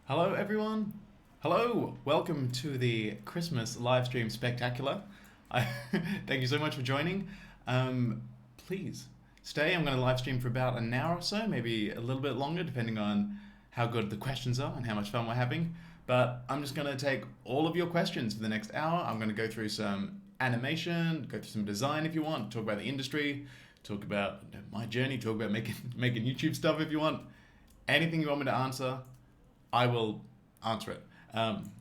Hello, everyone. Hello. Welcome to the Christmas live stream spectacular. I, thank you so much for joining. Um, Please stay. I'm going to live stream for about an hour or so, maybe a little bit longer, depending on how good the questions are and how much fun we're having. But I'm just going to take all of your questions for the next hour. I'm going to go through some animation, go through some design if you want, talk about the industry, talk about my journey, talk about making YouTube stuff if you want. Anything you want me to answer, I will answer it.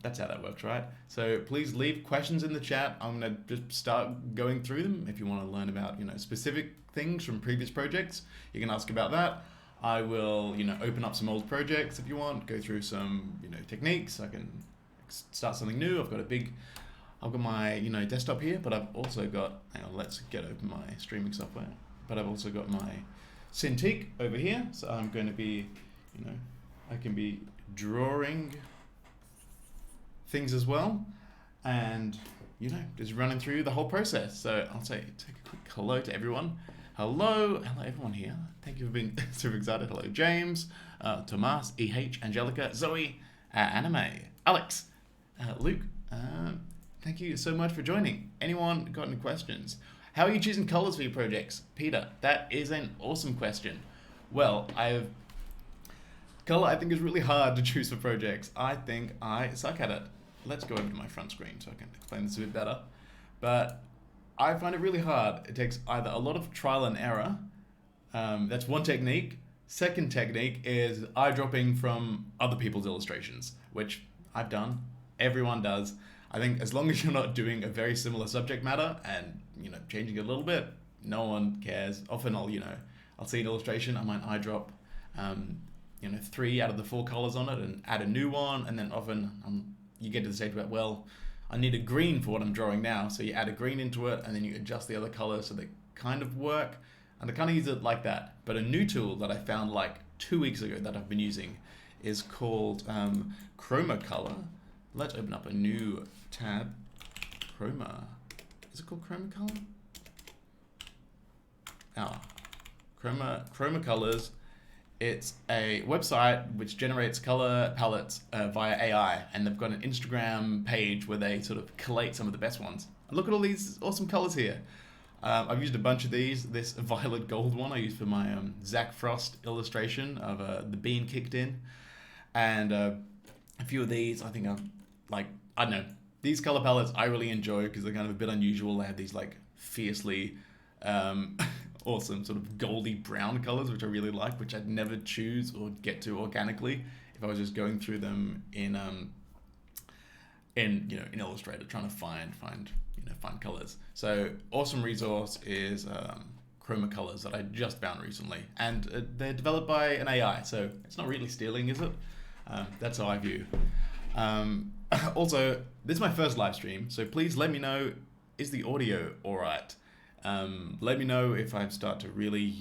That's how that works, right? So please leave questions in the chat. I'm gonna just start going through them. If you want to learn about specific things from previous projects, you can ask about that. I will open up some old projects if you want. Go through some techniques. I can start something new. I've got my desktop here, but I've also got. Hang on, let's get open my streaming software. But I've also got my Cintiq over here. So I'm going to be, I can be drawing things as well, and just running through the whole process. So I'll take a quick hello to everyone. Hello everyone here. Thank you for being super excited. Hello James, Tomas, Angelica, Zoe, Anime, Alex, Luke. Thank you so much for joining. Anyone got any questions? How are you choosing colors for your projects? Peter, that is an awesome question. Well, color, I think, is really hard to choose for projects. I think I suck at it. Let's go over to my front screen so I can explain this a bit better. But I find it really hard. It takes either a lot of trial and error. That's one technique. Second technique is eyedropping from other people's illustrations, which I've done. Everyone does. I think as long as you're not doing a very similar subject matter and changing it a little bit, no one cares. Often I'll see an illustration, I might eyedrop 3 out of the 4 colors on it and add a new one, and then often you get to the stage where, well, I need a green for what I'm drawing now, so you add a green into it and then you adjust the other colors so they kind of work, and I kind of use it like that. But a new tool that I found like 2 weeks ago that I've been using is called Chroma Color. Let's open up a new tab. Is it called Chroma Color? Chroma Colors. It's a website which generates color palettes via AI, and they've got an Instagram page where they sort of collate some of the best ones. And look at all these awesome colors here. I've used a bunch of these. This violet gold one I used for my Zach Frost illustration of the bean kicked in, and a few of these I think I don't know. These color palettes I really enjoy because they're kind of a bit unusual. They have these like fiercely awesome sort of goldy brown colors, which I really like, which I'd never choose or get to organically if I was just going through them in Illustrator trying to find colors. So awesome resource is Chroma Colors that I just found recently, and they're developed by an AI, so it's not really stealing, is it? That's how I view. Also, this is my first live stream, so please let me know, is the audio alright? Let me know if I start to really,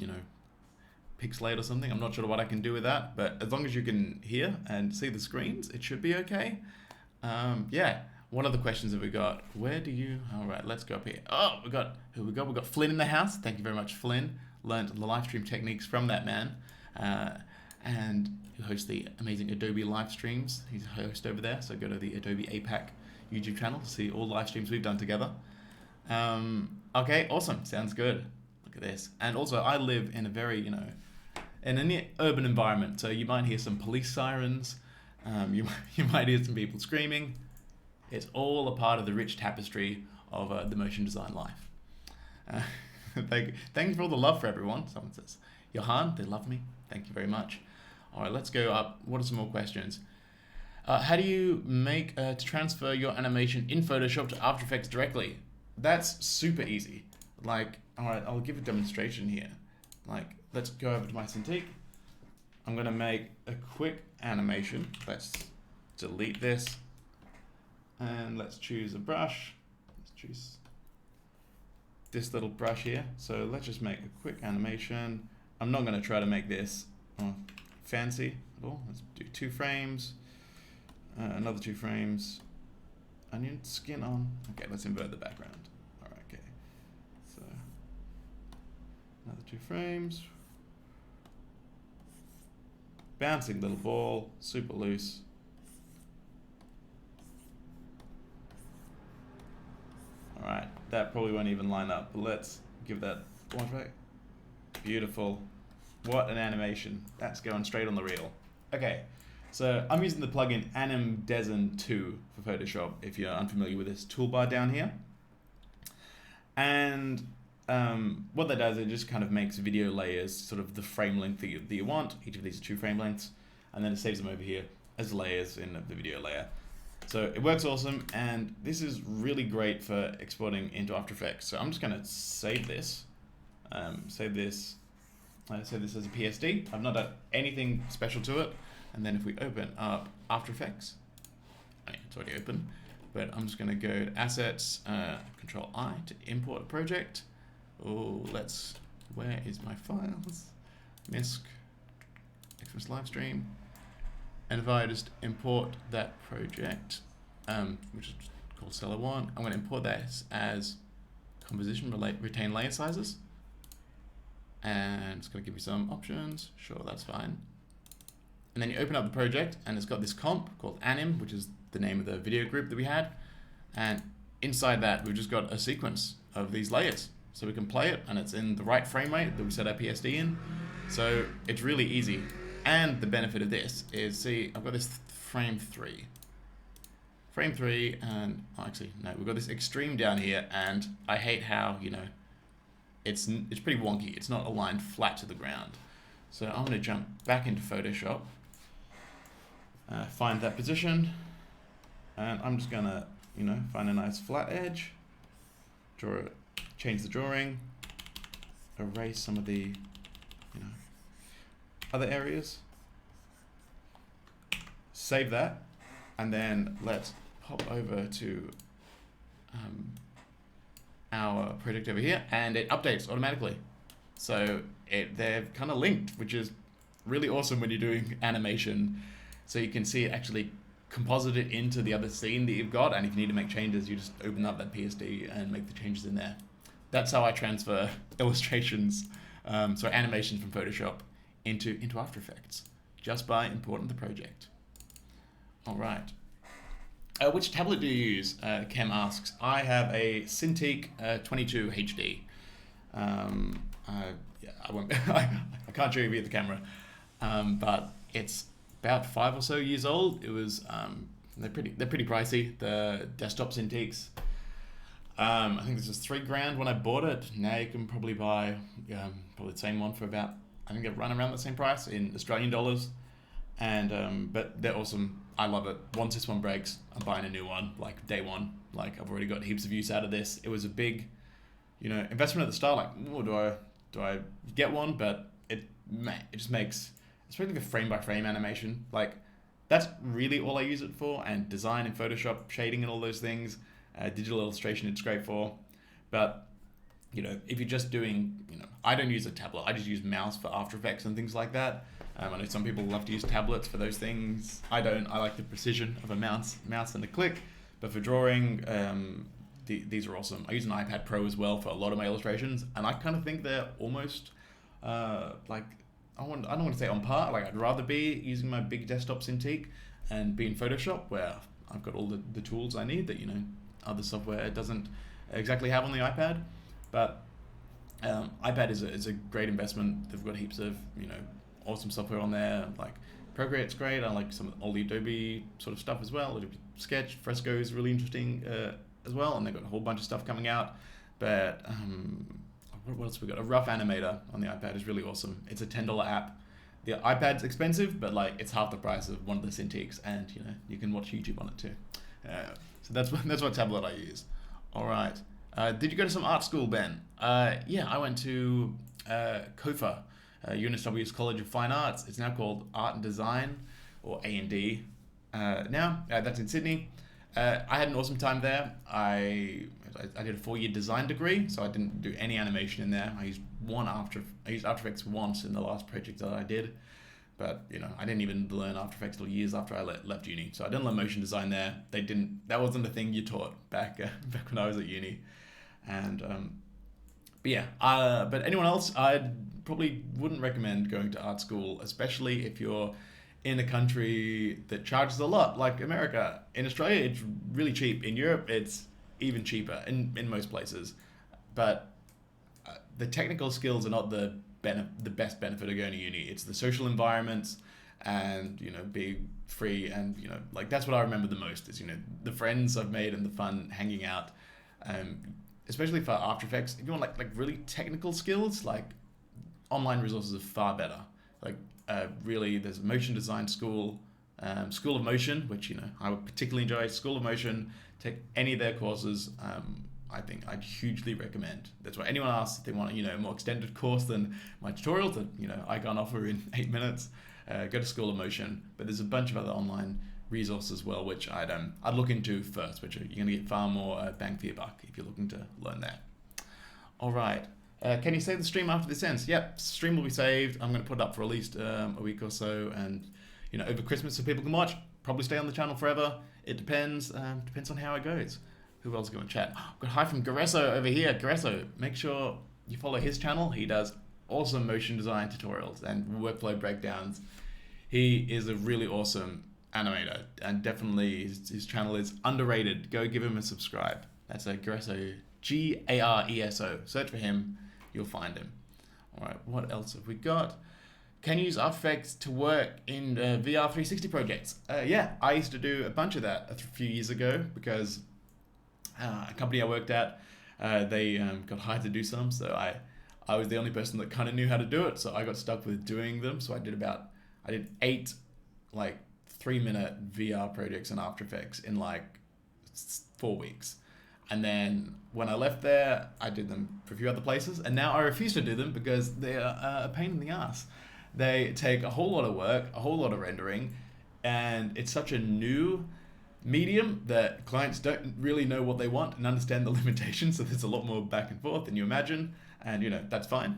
pixelate or something. I'm not sure what I can do with that, but as long as you can hear and see the screens, it should be okay. Yeah. What other questions have we got? All right, let's go up here. Oh, who we got? We got Flynn in the house. Thank you very much, Flynn. Learned the live stream techniques from that man. And who hosts the amazing Adobe live streams. He's a host over there, so go to the Adobe APAC YouTube channel to see all live streams we've done together. Okay, awesome. Sounds good. Look at this. And also, I live in a very, in an urban environment, so you might hear some police sirens. You might hear some people screaming. It's all a part of the rich tapestry of the motion design life. Thank you for all the love for everyone. Someone says, Johan, they love me. Thank you very much. All right, let's go up. What are some more questions? How do you make to transfer your animation in Photoshop to After Effects directly? That's super easy. All right, I'll give a demonstration here. Let's go over to my Cintiq. I'm gonna make a quick animation. Let's delete this. And let's choose a brush. Let's choose this little brush here. So let's just make a quick animation. I'm not gonna try to make this fancy at all. Let's do 2 frames. Another 2 frames. Onion skin on. Okay, let's invert the background. All right, okay. So another 2 frames. Bouncing little ball, super loose. All right, that probably won't even line up, but let's give that one back. Beautiful. What an animation. That's going straight on the reel. Okay, so I'm using the plugin AnimDesign 2 for Photoshop, if you're unfamiliar with this toolbar down here. And what that does, it just kind of makes video layers sort of the frame length that you want. Each of these are 2 frame lengths, and then it saves them over here as layers in the video layer. So it works awesome, and this is really great for exporting into After Effects. So I'm just going to save this, save this as a PSD. I've not done anything special to it. And then if we open up After Effects, it's already open, but I'm just going to go to Assets, Control I to import a project. Oh, where is my files? Misc, Xmas Livestream. And if I just import that project, which is called Seller 1, I'm going to import that as composition retain layer sizes. And it's going to give me some options. Sure, that's fine. And then you open up the project, and it's got this comp called Anim, which is the name of the video group that we had. And inside that, we've just got a sequence of these layers. So we can play it, and it's in the right frame rate that we set our PSD in. So it's really easy. And the benefit of this is, see, I've got this frame 3. Frame 3, and actually, no, we've got this extreme down here, and I hate how, it's pretty wonky. It's not aligned flat to the ground. So I'm going to jump back into Photoshop, find that position, and I'm just going to, find a nice flat edge, change the drawing, erase some of the, other areas, save that, and then let's pop over to our project over here, and it updates automatically. So they're kind of linked, which is really awesome when you're doing animation. So you can see it actually composite it into the other scene that you've got, and if you need to make changes, you just open up that PSD and make the changes in there. That's how I transfer illustrations, animations from Photoshop into After Effects, just by importing the project. All right. Which tablet do you use? Kem asks. I have a Cintiq 22 HD. I won't. I can't show you via the camera, but it's about 5 or so years old. It was they're pretty pricey. The desktop Cintiqs. I think this was $3,000 when I bought it. Now you can probably buy probably the same one for about, I think, it run around the same price in Australian dollars. And but they're awesome. I love it. Once this one breaks, I'm buying a new one, like day one. Like, I've already got heaps of use out of this. It was a big, investment at the start. Like, oh, do I get one? But it just makes, especially the frame by frame animation. Like, that's really all I use it for. And design in Photoshop, shading and all those things. Digital illustration, it's great for. But if you're just doing, I don't use a tablet. I just use mouse for After Effects and things like that. I know some people love to use tablets for those things. I don't. I like the precision of a mouse and a click. But for drawing, these are awesome. I use an iPad Pro as well for a lot of my illustrations, and I kind of think they're almost like, I don't want to say on par. Like, I'd rather be using my big desktop Cintiq and be in Photoshop, where I've got all the tools I need that other software doesn't exactly have on the iPad. But iPad is a great investment. They've got heaps of awesome software on there. Like Procreate's great. I like all the Adobe sort of stuff as well. Adobe Sketch, Fresco is really interesting as well, and they've got a whole bunch of stuff coming out. But what else we got? A Rough Animator on the iPad is really awesome. It's a $10 app. The iPad's expensive, but like it's half the price of one of the Cintiqs, and you can watch YouTube on it too. So that's what tablet I use. All right. Did you go to some art school, Ben? Yeah, I went to COFA, UNSW's College of Fine Arts. It's now called Art and Design, or A&D. Now that's in Sydney. I had an awesome time there. I did a 4-year design degree, so I didn't do any animation in there. I used After Effects once in the last project that I did, but I didn't even learn After Effects till years after I left uni. So I didn't learn motion design there. That wasn't the thing you taught back when I was at uni. And but anyone else, I probably wouldn't recommend going to art school, especially if you're in a country that charges a lot, like America. In Australia, it's really cheap. In Europe, it's even cheaper in most places. But the technical skills are not the best benefit of going to uni. It's the social environments and, being free, and, like, that's what I remember the most is, the friends I've made and the fun hanging out. Especially for After Effects, if you want like really technical skills, like online resources are far better. Like really, there's a motion design school, School of Motion, which I would particularly enjoy. School of Motion, take any of their courses. I think I'd hugely recommend. That's why anyone asks if they want a more extended course than my tutorials that I can't offer in 8 minutes. Go to School of Motion, but there's a bunch of other online resources as well, which I'd look into first, which you're going to get far more bang for your buck if you're looking to learn that. All right. Can you save the stream after this ends? Yep, stream will be saved. I'm going to put it up for at least a week or so, and over Christmas so people can watch. Probably stay on the channel forever. It depends. Depends on how it goes. Who else is going to chat? Got hi from Garesso over here. Garesso, make sure you follow his channel. He does awesome motion design tutorials and workflow breakdowns. He is a really awesome animator, and definitely his channel is underrated. Go give him a subscribe. That's a Garesso, Gareso. Search for him, you'll find him. All right, what else have we got? Can you use After Effects to work in VR 360 projects? Yeah, I used to do a bunch of that a few years ago because a company I worked at, they got hired to do some, so I was the only person that kind of knew how to do it, so I got stuck with doing them. So I did 8 like 3-minute VR projects in After Effects in like 4 weeks. And then when I left there, I did them for a few other places, and now I refuse to do them because they are a pain in the ass. They take a whole lot of work, a whole lot of rendering, and it's such a new medium that clients don't really know what they want and understand the limitations, so there's a lot more back and forth than you imagine, and that's fine,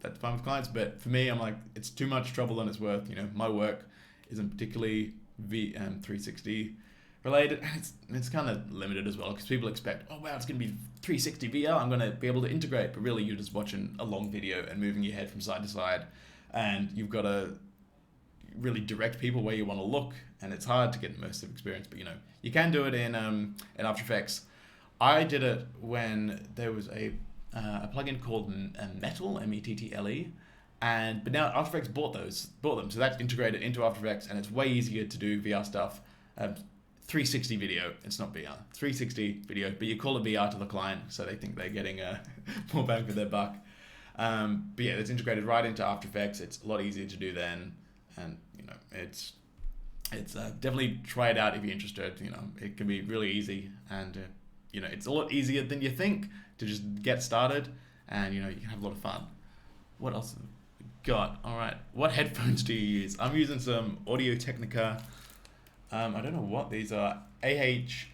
that's fine with clients, but for me, I'm like, it's too much trouble than it's worth. My work isn't particularly 360 related, and it's kind of limited as well, because people expect, oh wow, it's going to be 360 VR, I'm going to be able to integrate, but really you're just watching a long video and moving your head from side to side, and you've got to really direct people where you want to look, and it's hard to get immersive experience, but you can do it in After Effects. I did it when there was a plugin called Metal, Mettle, but now After Effects bought them, so that's integrated into After Effects, and it's way easier to do VR stuff. 360 video, it's not VR, 360 video, but you call it VR to the client, so they think they're getting more bang for their buck. But yeah, it's integrated right into After Effects. It's a lot easier to do then, and it's definitely try it out if you're interested. It can be really easy, and it's a lot easier than you think to just get started, and you can have a lot of fun. What else have we got? All right, what headphones do you use? I'm using some Audio Technica. I don't know what these are. ATH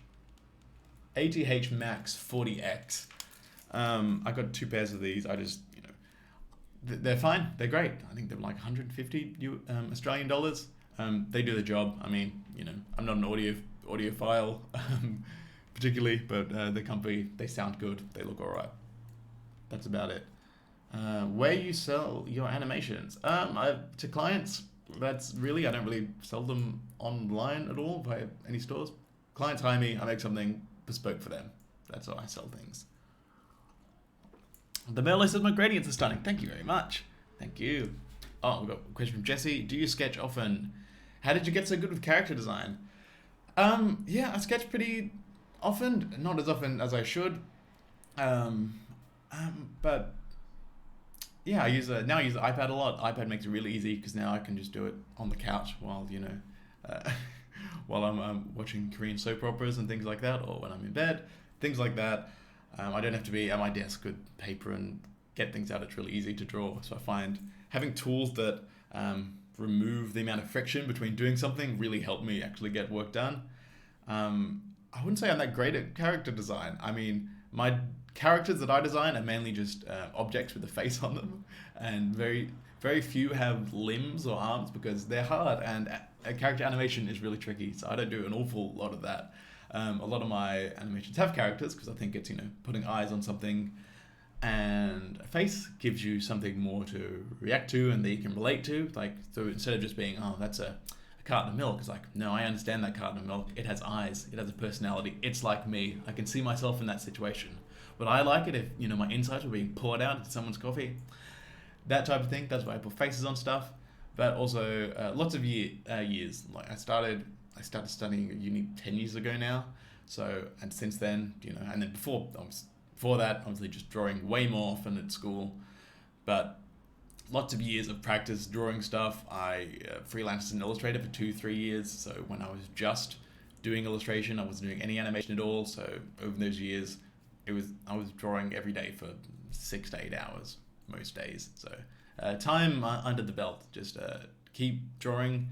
Max 40X. I got 2 pairs of these. I just they're fine. They're great. I think they're like 150 Australian dollars. They do the job. I mean, I'm not an audiophile particularly, but the company, they sound good. They look all right. That's about it. Where you sell your animations? To clients. That's really, I don't really sell them online at all via any stores. Clients hire me. I make something bespoke for them. That's how I sell things. The Merlot says my gradients are stunning. Thank you very much. Thank you. Oh, we've got a question from Jesse. Do you sketch often? How did you get so good with character design? Yeah, I sketch pretty often. Not as often as I should. But yeah, I use the iPad a lot. iPad makes it really easy because now I can just do it on the couch while while I'm watching Korean soap operas and things like that, or when I'm in bed, things like that. I don't have to be at my desk with paper and get things out. It's really easy to draw. So I find having tools that remove the amount of friction between doing something really help me actually get work done. I wouldn't say I'm that great at character design. I mean, my characters that I design are mainly just objects with a face on them, and very, very few have limbs or arms because they're hard, and a character animation is really tricky, so I don't do an awful lot of that. A lot of my animations have characters because I think it's, putting eyes on something, and a face gives you something more to react to and that you can relate to. Like, so instead of just being, oh, that's a a carton of milk. It's like, no, I understand that carton of milk. It has eyes. It has a personality. It's like me. I can see myself in that situation. Would I like it if, my insights were being poured out into someone's coffee? That type of thing. That's why I put faces on stuff. But also, lots of years. Like I started studying at uni 10 years ago now. So, and since then, and then before that, obviously just drawing way more often at school. But lots of years of practice drawing stuff. I freelanced as an illustrator for 2-3 years. So when I was just doing illustration, I wasn't doing any animation at all. So over those years, I was drawing every day for 6 to 8 hours most days. So time under the belt. Just keep drawing.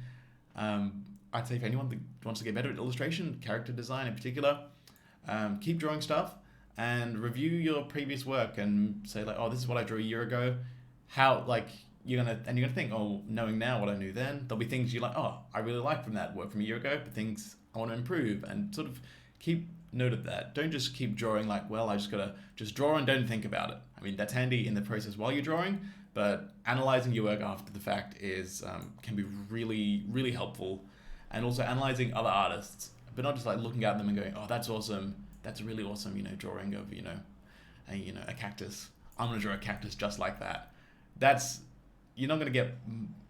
I'd say if anyone that wants to get better at illustration, character design in particular, keep drawing stuff and review your previous work and say like, oh, this is what I drew a year ago. How, like, you're gonna think, oh, knowing now what I knew then, there'll be things you like, oh, I really like from that work from a year ago, but things I want to improve, and sort of keep note of that. Don't just keep drawing like, well, I just gotta just draw and don't think about it. I mean, that's handy in the process while you're drawing, but analyzing your work after the fact is can be really, really helpful. And also analyzing other artists, but not just like looking at them and going, oh, that's awesome. That's a really awesome, drawing of, a cactus. I'm gonna draw a cactus just like that. You're not gonna get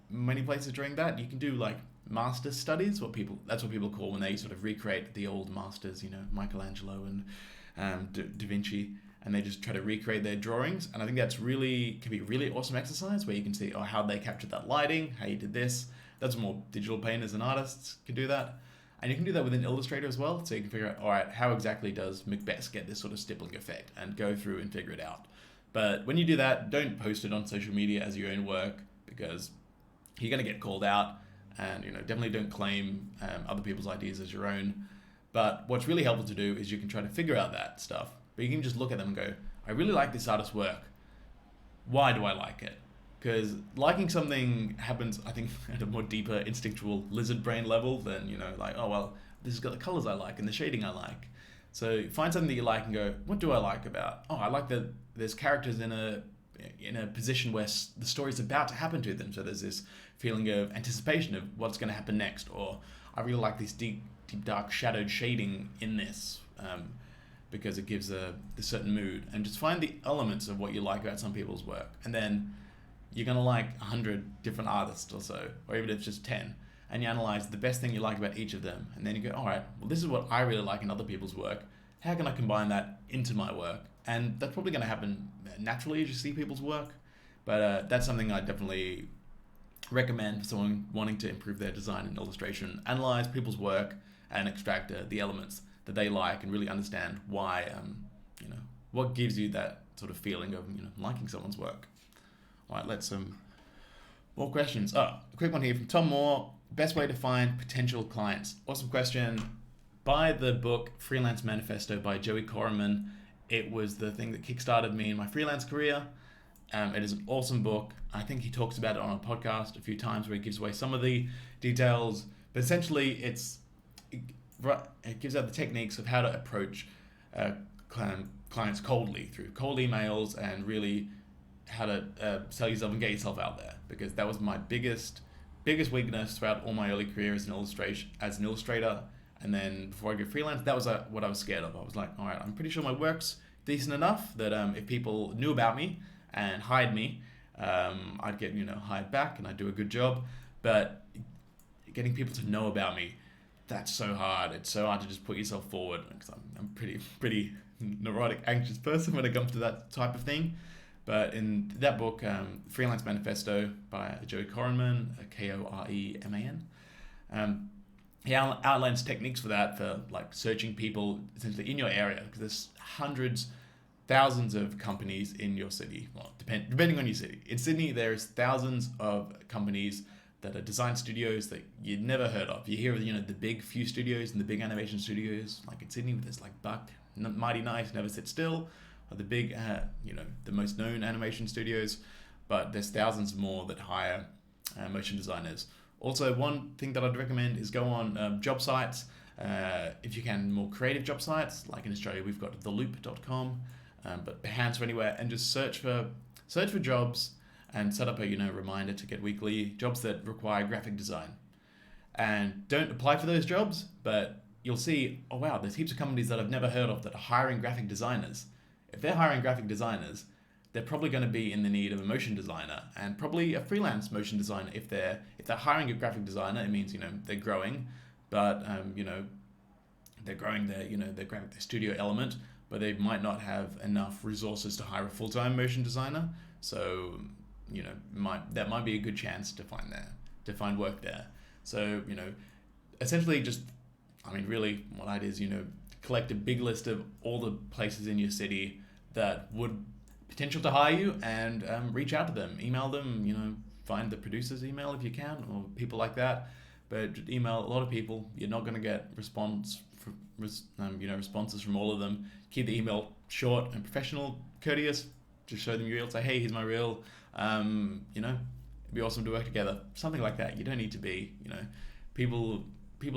many places doing that. You can do like master studies, that's what people call when they sort of recreate the old masters, Michelangelo and Da Vinci, and they just try to recreate their drawings. And I think can be a really awesome exercise where you can see, how they captured that lighting, how you did this. That's more digital painters and artists can do that. And you can do that within Illustrator as well. So you can figure out, all right, how exactly does Macbeth get this sort of stippling effect, and go through and figure it out. But when you do that, don't post it on social media as your own work, because you're going to get called out, and definitely don't claim other people's ideas as your own. But what's really helpful to do is you can try to figure out that stuff. But you can just look at them and go, I really like this artist's work. Why do I like it? Because liking something happens, I think, at a more deeper instinctual lizard brain level than, like, oh, well, this has got the colors I like and the shading I like. So find something that you like and go, what do I like about? Oh, I like that there's characters in a position where the story's about to happen to them. So there's this feeling of anticipation of what's going to happen next. Or I really like this deep, dark shadowed shading in this, because it gives a certain mood. And just find the elements of what you like about some people's work. And then you're going to like 100 different artists or so, or even if it's just 10, and you analyze the best thing you like about each of them, and then you go, all right, well, this is what I really like in other people's work. How can I combine that into my work? And that's probably going to happen naturally as you see people's work, but that's something I definitely recommend for someone wanting to improve their design and illustration. Analyze people's work and extract the elements that they like, and really understand why, what gives you that sort of feeling of, liking someone's work. All right, let's more questions. Oh, a quick one here from Tom Moore. Best way to find potential clients. Awesome question. Buy the book Freelance Manifesto by Joey Corriman. It was the thing that kickstarted me in my freelance career. It is an awesome book. I think he talks about it on a podcast a few times where he gives away some of the details, but essentially it gives out the techniques of how to approach clients coldly through cold emails, and really how to sell yourself and get yourself out there, because that was my biggest weakness throughout all my early career as an illustrator. And then before I go freelance, that was what I was scared of. I was like, all right, I'm pretty sure my work's decent enough that if people knew about me and hired me, I'd get hired back and I'd do a good job. But getting people to know about me, that's so hard. It's so hard to just put yourself forward, because I'm pretty neurotic, anxious person when it comes to that type of thing. But in that book, Freelance Manifesto by Joey Corriman, Koreman, he outlines techniques for that, for like searching people essentially in your area, because there's hundreds, thousands of companies in your city. Well, depending on your city. In Sydney, there's thousands of companies that are design studios that you'd never heard of. You hear of the big few studios and the big animation studios, like in Sydney, there's like Buck, Mighty Nice, Never Sit Still, are the big, the most known animation studios, but there's thousands more that hire motion designers. Also, one thing that I'd recommend is go on job sites, if you can, more creative job sites. Like in Australia, we've got theloop.com, but Behance or anywhere, and just search for jobs and set up a reminder to get weekly jobs that require graphic design. and don't apply for those jobs, but you'll see, oh wow, there's heaps of companies that I've never heard of that are hiring graphic designers. If they're hiring graphic designers, they're probably going to be in the need of a motion designer, and probably a freelance motion designer. If they're hiring a graphic designer, it means they're growing, but they're growing their studio element, but they might not have enough resources to hire a full-time motion designer. So that might be a good chance to find work there. So essentially really what I did is collect a big list of all the places in your city that would potential to hire you, and reach out to them, email them, find the producer's email if you can, or people like that. But email a lot of people. You're not going to get responses from all of them. Keep the email short and professional, courteous. Just show them your reel. Say, hey, here's my reel. It'd be awesome to work together. Something like that. You don't need to be, people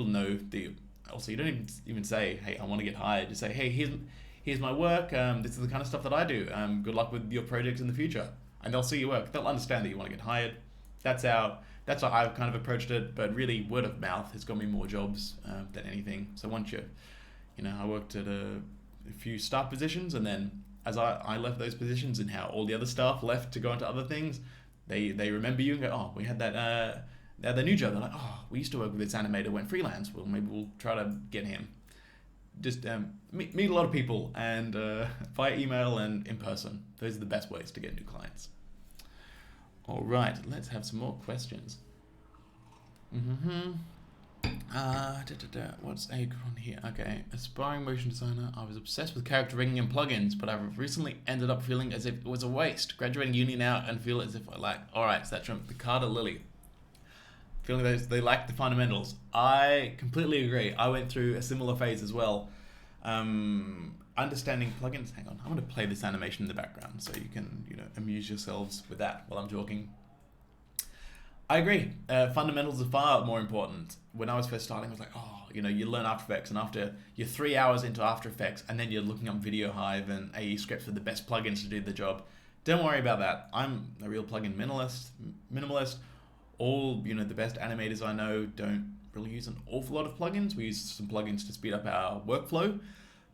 know the. Also, you don't even say, hey, I want to get hired. Just say, hey, here's my work. This is the kind of stuff that I do. Good luck with your projects in the future. And they'll see your work. They'll understand that you want to get hired. That's how I've kind of approached it. But really, word of mouth has got me more jobs than anything. So once I worked at a few staff positions, and then as I left those positions and how all the other staff left to go into other things, they remember you and go, oh, we had that the new job. They're like, oh, we used to work with this animator, went freelance. Well, maybe we'll try to get him. Just meet a lot of people, and via email and in person. Those are the best ways to get new clients. All right, let's have some more questions. What's a good one here? Okay, aspiring motion designer. I was obsessed with character rigging and plugins, but I've recently ended up feeling as if it was a waste. Graduating uni now and feel as if I lack. All right, so that's from the Carter Lily. Feeling they lack the fundamentals. I completely agree. I went through a similar phase as well. Understanding plugins. Hang on, I'm going to play this animation in the background so you can amuse yourselves with that while I'm talking. I agree. Fundamentals are far more important. When I was first starting, I was like, you learn After Effects, and after you're 3 hours into After Effects, and then you're looking up Video Hive and AE Scripts for the best plugins to do the job. Don't worry about that. I'm a real plugin minimalist. All the best animators I know don't really use an awful lot of plugins. We use some plugins to speed up our workflow,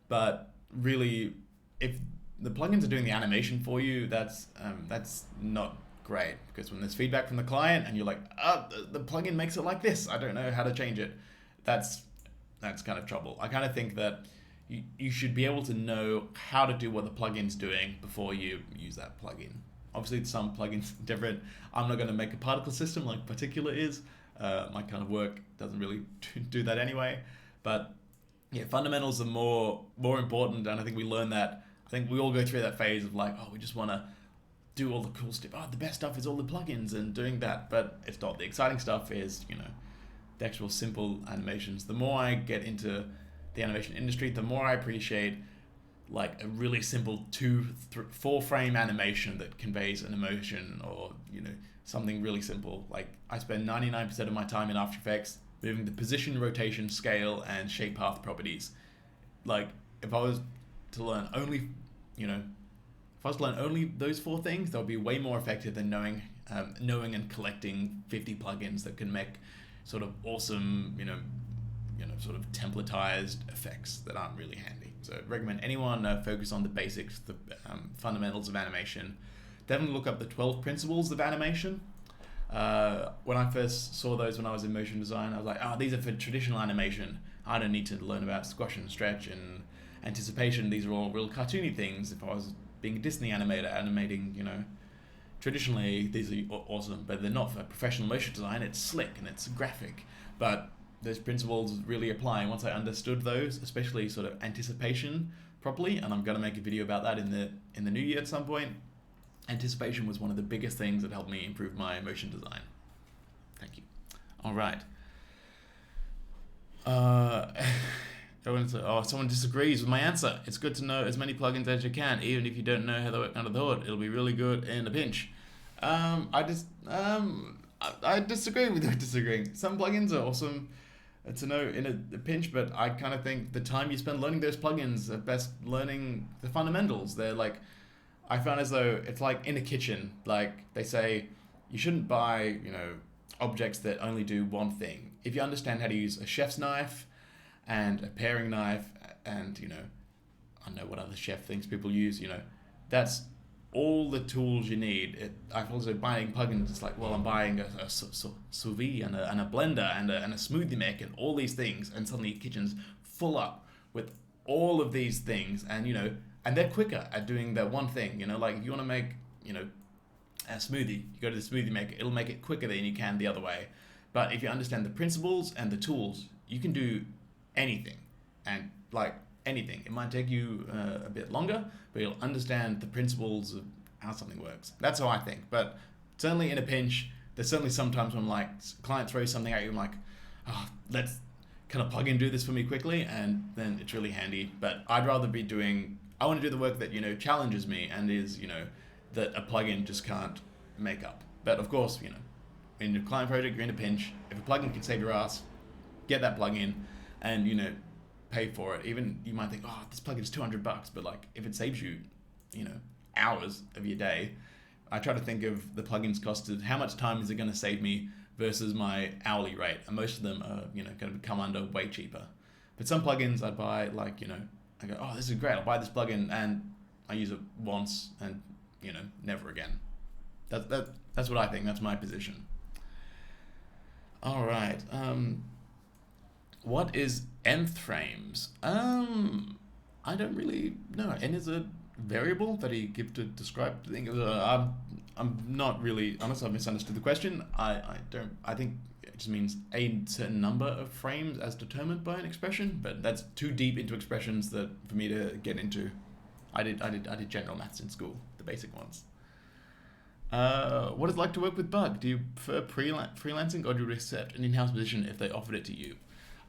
but really, if the plugins are doing the animation for you, that's not great, because when there's feedback from the client and you're like, the plugin makes it like this, I don't know how to change it, that's kind of trouble. I kind of think that you should be able to know how to do what the plugin's doing before you use that plugin. Obviously, some plugins are different. I'm not going to make a particle system like Particular is. My kind of work doesn't really do that anyway. But yeah, fundamentals are more important, and I think we learn that. I think we all go through that phase of like, we just want to do all the cool stuff. The best stuff is all the plugins and doing that, but it's not. The exciting stuff is, the actual simple animations. The more I get into the animation industry, the more I appreciate like a really simple 4 frame animation that conveys an emotion, or something really simple. Like I spend 99% of my time in After Effects moving the position, rotation, scale, and shape path properties. Like if I was to learn only those 4 things, that would be way more effective than knowing and collecting 50 plugins that can make sort of awesome, sort of templatized effects that aren't really handy. So I recommend anyone focus on the basics, the fundamentals of animation. Definitely look up the 12 principles of animation. When I first saw those when I was in motion design, I was like, these are for traditional animation. I don't need to learn about squash and stretch and anticipation. These are all real cartoony things. If I was being a Disney animator animating, traditionally these are awesome, but they're not for professional motion design. It's slick and it's graphic. But those principles really apply. And once I understood those, especially sort of anticipation properly, and I'm going to make a video about that in the new year at some point. Anticipation was one of the biggest things that helped me improve my motion design. Thank you. All right. Someone disagrees with my answer. It's good to know as many plugins as you can, even if you don't know how they work under the hood. It'll be really good in a pinch. I disagree with you disagreeing. Some plugins are awesome to know in a pinch, but I kind of think the time you spend learning those plugins are best learning the fundamentals. They're like, I found as though it's like in a kitchen, like they say you shouldn't buy, objects that only do one thing. if you understand how to use a chef's knife and a paring knife, and I don't know what other chef things people use, that's all the tools you need. I've also buying plugins. It's like, well, I'm buying a sous vide and a blender and a smoothie maker and all these things, and suddenly your kitchen's full up with all of these things, and and they're quicker at doing that one thing. Like if you want to make a smoothie, you go to the smoothie maker. It'll make it quicker than you can the other way. But if you understand the principles and the tools, you can do anything, and like anything. It might take you a bit longer, but you'll understand the principles of how something works. That's how I think. But certainly in a pinch, there's certainly sometimes when like client throws something at you, I'm like, oh, can a plugin do this for me quickly? And then it's really handy. But I'd rather be I want to do the work that, challenges me and is, that a plugin just can't make up. But of course, in your client project, you're in a pinch. If a plugin can save your ass, get that plugin and, pay for it. Even you might think, oh, this plugin is $200, but like if it saves you, hours of your day, I try to think of the plugin's cost of how much time is it going to save me versus my hourly rate. And most of them are, going to come under way cheaper. But some plugins I buy, like, I go, oh, this is great. I'll buy this plugin and I use it once and, never again. That's what I think. That's my position. All right. What is nth frames? I don't really know. N is a variable that he gives to describe the thing. I'm not really, unless I've misunderstood the question. I think it just means a certain number of frames as determined by an expression, but that's too deep into expressions that for me to get into. I did general maths in school, the basic ones. What is it like to work with Bug? Do you prefer freelancing, or do you accept an in-house position if they offered it to you?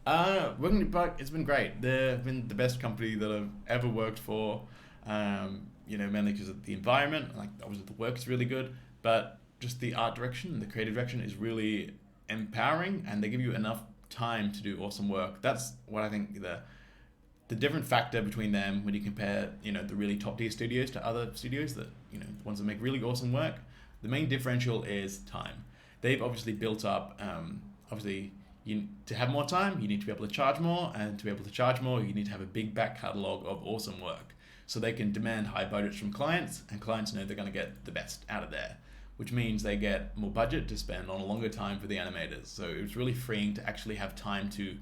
Working with Bug, it's been great. They've been the best company that I've ever worked for. Mainly because of the environment. Like, obviously the work is really good, but just the art direction, the creative direction is really empowering, and they give you enough time to do awesome work. That's what I think the different factor between them when you compare, the really top tier studios to other studios that, the ones that make really awesome work. The main differential is time. They've obviously built up, to have more time, you need to be able to charge more, and to be able to charge more, you need to have a big back catalog of awesome work. So they can demand high budgets from clients, and clients know they're going to get the best out of there, which means they get more budget to spend on a longer time for the animators. So it was really freeing to actually have time to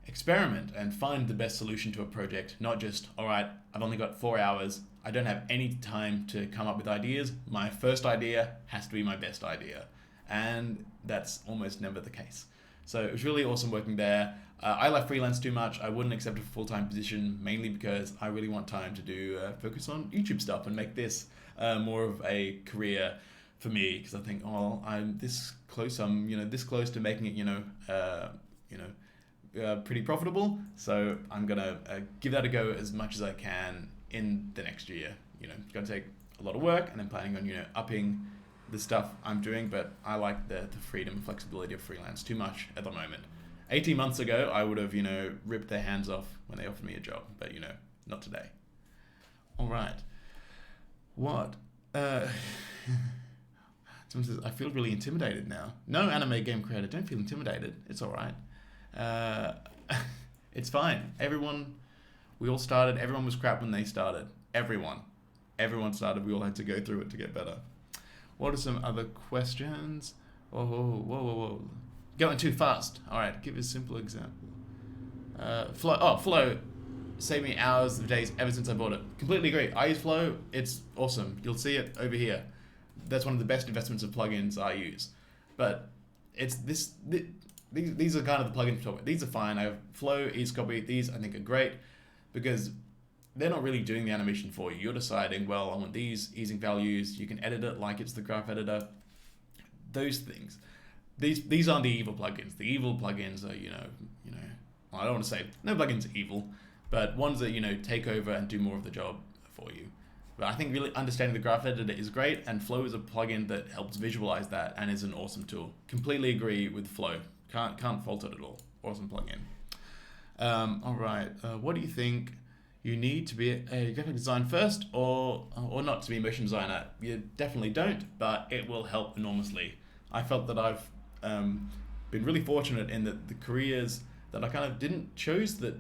experiment and find the best solution to a project, not just, all right, I've only got 4 hours, I don't have any time to come up with ideas. My first idea has to be my best idea. And that's almost never the case. So it was really awesome working there. I like freelance too much. I wouldn't accept a full-time position, mainly because I really want time to do focus on YouTube stuff and make this more of a career for me. Because I think, oh, I'm this close. I'm this close to making it pretty profitable. So I'm gonna give that a go as much as I can in the next year. It's gonna take a lot of work, and I'm planning on upping the stuff I'm doing, but I like the freedom and flexibility of freelance too much at the moment. 18 months ago, I would have, ripped their hands off when they offered me a job, but, not today. All right. What? Someone says, I feel really intimidated now. No, anime game creator, don't feel intimidated. It's all right. It's fine. We all started. Everyone was crap when they started. Everyone started. We all had to go through it to get better. What are some other questions? Whoa. Going too fast. All right, give a simple example. Flow saved me hours of days ever since I bought it. Completely agree. I use Flow. It's awesome. You'll see it over here. That's one of the best investments of plugins I use. But it's these are kind of the plugins I'm talking about. These are fine. I have Flow, EaseCopy. These I think are great because they're not really doing the animation for you. You're deciding, well, I want these easing values. You can edit it like it's the graph editor. Those things. These aren't the evil plugins. The evil plugins are, I don't want to say no plugins are evil, but ones that, take over and do more of the job for you. But I think really understanding the graph editor is great, and Flow is a plugin that helps visualize that and is an awesome tool. Completely agree with Flow. Can't fault it at all. Awesome plugin. All right. What do you think you need to be a graphic designer first or not to be a motion designer? You definitely don't, but it will help enormously. I felt that I've been really fortunate in that the careers that I kind of didn't choose that,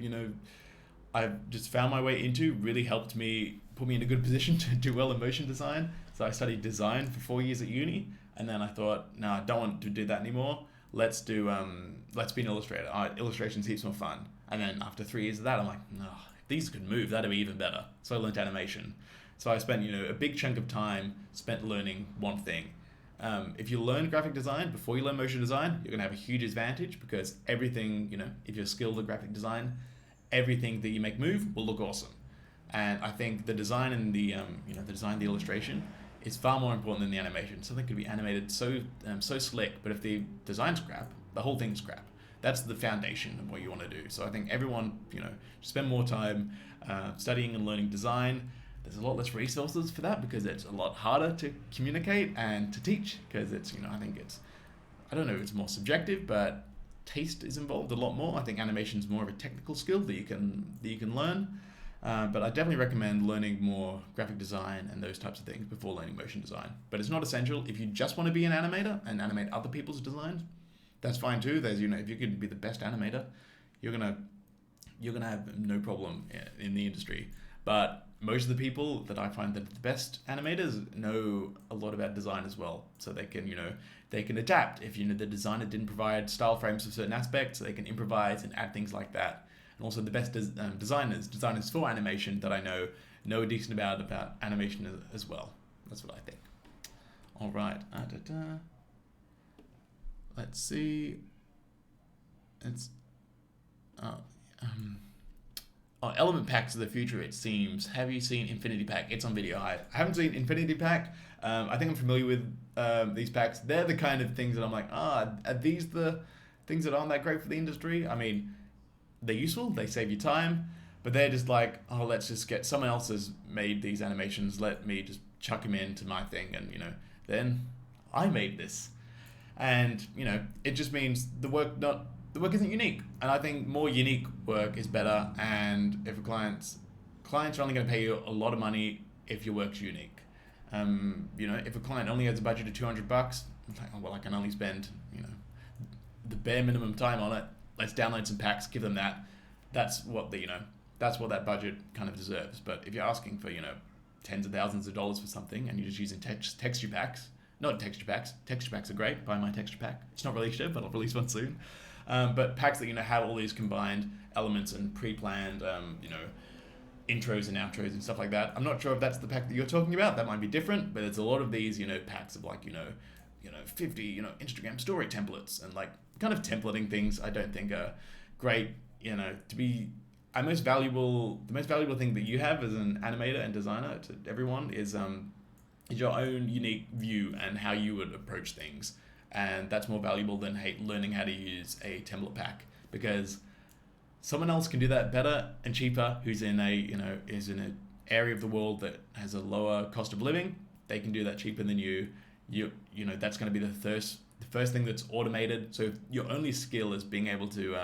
I've just found my way into really helped me, put me in a good position to do well in motion design. So I studied design for 4 years at uni, and then I thought, no, I don't want to do that anymore. Let's be an illustrator. Illustration's heaps more fun. And then after 3 years of that, I'm like, no, if these could move, that'd be even better. So I learned animation. So I spent, a big chunk of time spent learning one thing. If you learn graphic design before you learn motion design, you're gonna have a huge advantage because everything, if you're skilled at graphic design, everything that you make move will look awesome. And I think the design and the illustration is far more important than the animation. Something could be animated so slick, but if the design's crap, the whole thing's crap. That's the foundation of what you want to do. So I think everyone, spend more time studying and learning design. There's a lot less resources for that because it's a lot harder to communicate and to teach because it's, I think it's more subjective, but taste is involved a lot more. I think animation is more of a technical skill that you can learn. But I definitely recommend learning more graphic design and those types of things before learning motion design. But it's not essential. If you just want to be an animator and animate other people's designs, that's fine too. There's, if you can be the best animator, you're gonna have no problem in the industry. But most of the people that I find that are the best animators know a lot about design as well. So they can adapt. If the designer didn't provide style frames for certain aspects, they can improvise and add things like that. And also the best designers for animation that I know a decent about animation as well. That's what I think. All right. Let's see. Element packs of the future, it seems. Have you seen Infinity Pack? It's on video. I haven't seen Infinity Pack. I think I'm familiar with these packs. They're the kind of things that I'm like, are these the things that aren't that great for the industry? I mean, they're useful, they save you time, but they're just like, let's just get someone else has made these animations, let me just chuck them into my thing, and then I made this. And it just means the work isn't unique. And I think more unique work is better, and if clients are only going to pay you a lot of money if your work's unique. If a client only has a budget of $200, it's like, I can only spend the bare minimum time on it. Let's download some packs, give them that. That's what that budget kind of deserves. But if you're asking for tens of thousands of dollars for something and you're just using texture packs, texture packs are great. Buy my texture pack. It's not released yet, but I'll release one soon. But packs that have all these combined elements and pre-planned intros and outros and stuff like that. I'm not sure if that's the pack that you're talking about. That might be different, but there's a lot of these packs of 50 Instagram story templates and kind of templating things. I don't think are great. To be the most valuable thing that you have as an animator and designer to everyone is your own unique view and how you would approach things. And that's more valuable than learning how to use a template pack, because someone else can do that better and cheaper who's in an area of the world that has a lower cost of living. They can do that cheaper than you. That's going to be the first thing that's automated. So if your only skill is being able to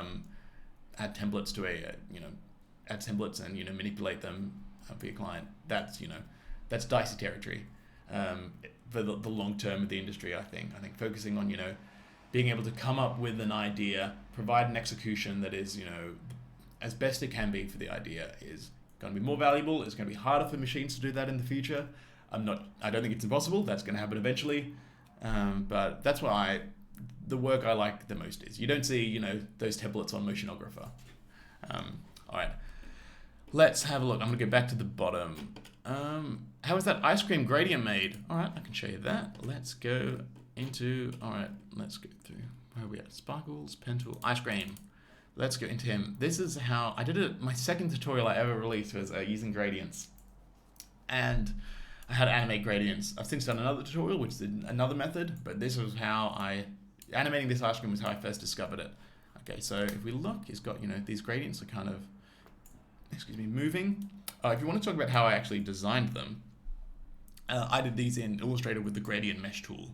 add templates to add templates and manipulate them for your client, that's dicey territory. For the long term of the industry, I think focusing on being able to come up with an idea, provide an execution that is as best it can be for the idea is going to be more valuable. It's going to be harder for machines to do that in the future. I don't think it's impossible. That's going to happen eventually. But that's why the work I like the most is you don't see those templates on Motionographer. All right, let's have a look. I'm gonna go back to the bottom. How is that ice cream gradient made? All right, I can show you that. Let's go into. All right, let's go through. Where are we at? Sparkles, pen tool, ice cream. Let's go into him. This is how I did it. My second tutorial I ever released was using gradients, and I had to animate gradients. I've since done another tutorial, which is another method, but this was how animating this ice cream was how I first discovered it. Okay, so if we look, it's got, these gradients are kind of, moving. If you want to talk about how I actually designed them, I did these in Illustrator with the gradient mesh tool.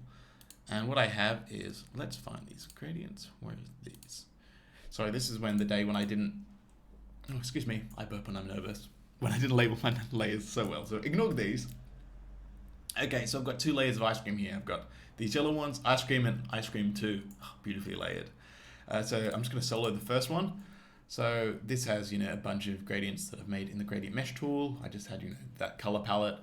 And what I have is, let's find these gradients. Where is these? Sorry, this is the day when I didn't, I burp when I'm nervous. When I didn't label my layers so well, so ignore these. Okay, so I've got 2 layers of ice cream here. I've got these yellow ones, ice cream and ice cream 2, beautifully layered. So I'm just going to solo the first one. So this has, a bunch of gradients that I've made in the gradient mesh tool. I just had, that color palette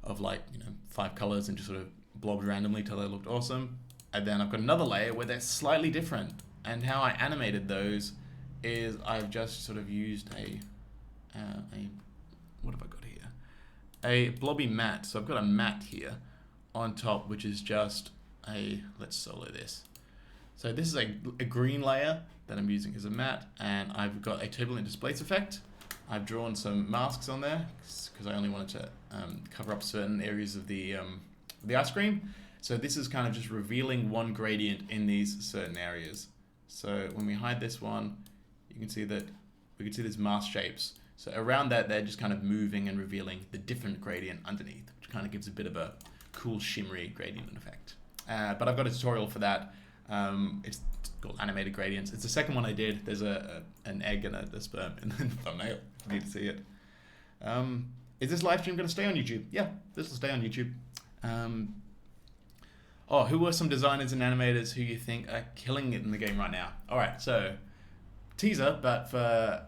of like, 5 colors and just sort of blobbed randomly till they looked awesome. And then I've got another layer where they're slightly different. And how I animated those is I've just sort of used what have I got here? A blobby matte. So I've got a matte here on top, which is just let's solo this. So this is a green layer that I'm using as a matte, and I've got a turbulent displace effect. I've drawn some masks on there because I only wanted to cover up certain areas of the ice cream. So this is kind of just revealing one gradient in these certain areas. So when we hide this one, you can see that we can see these mask shapes. So around that, they're just kind of moving and revealing the different gradient underneath, which kind of gives a bit of a cool shimmery gradient effect. But I've got a tutorial for that. It's called animated gradients. It's the second one I did. There's an egg and a sperm in the thumbnail. You need to see it. Is this live stream going to stay on YouTube? Yeah, this will stay on YouTube. Who are some designers and animators who you think are killing it in the game right now? All right, so teaser, but for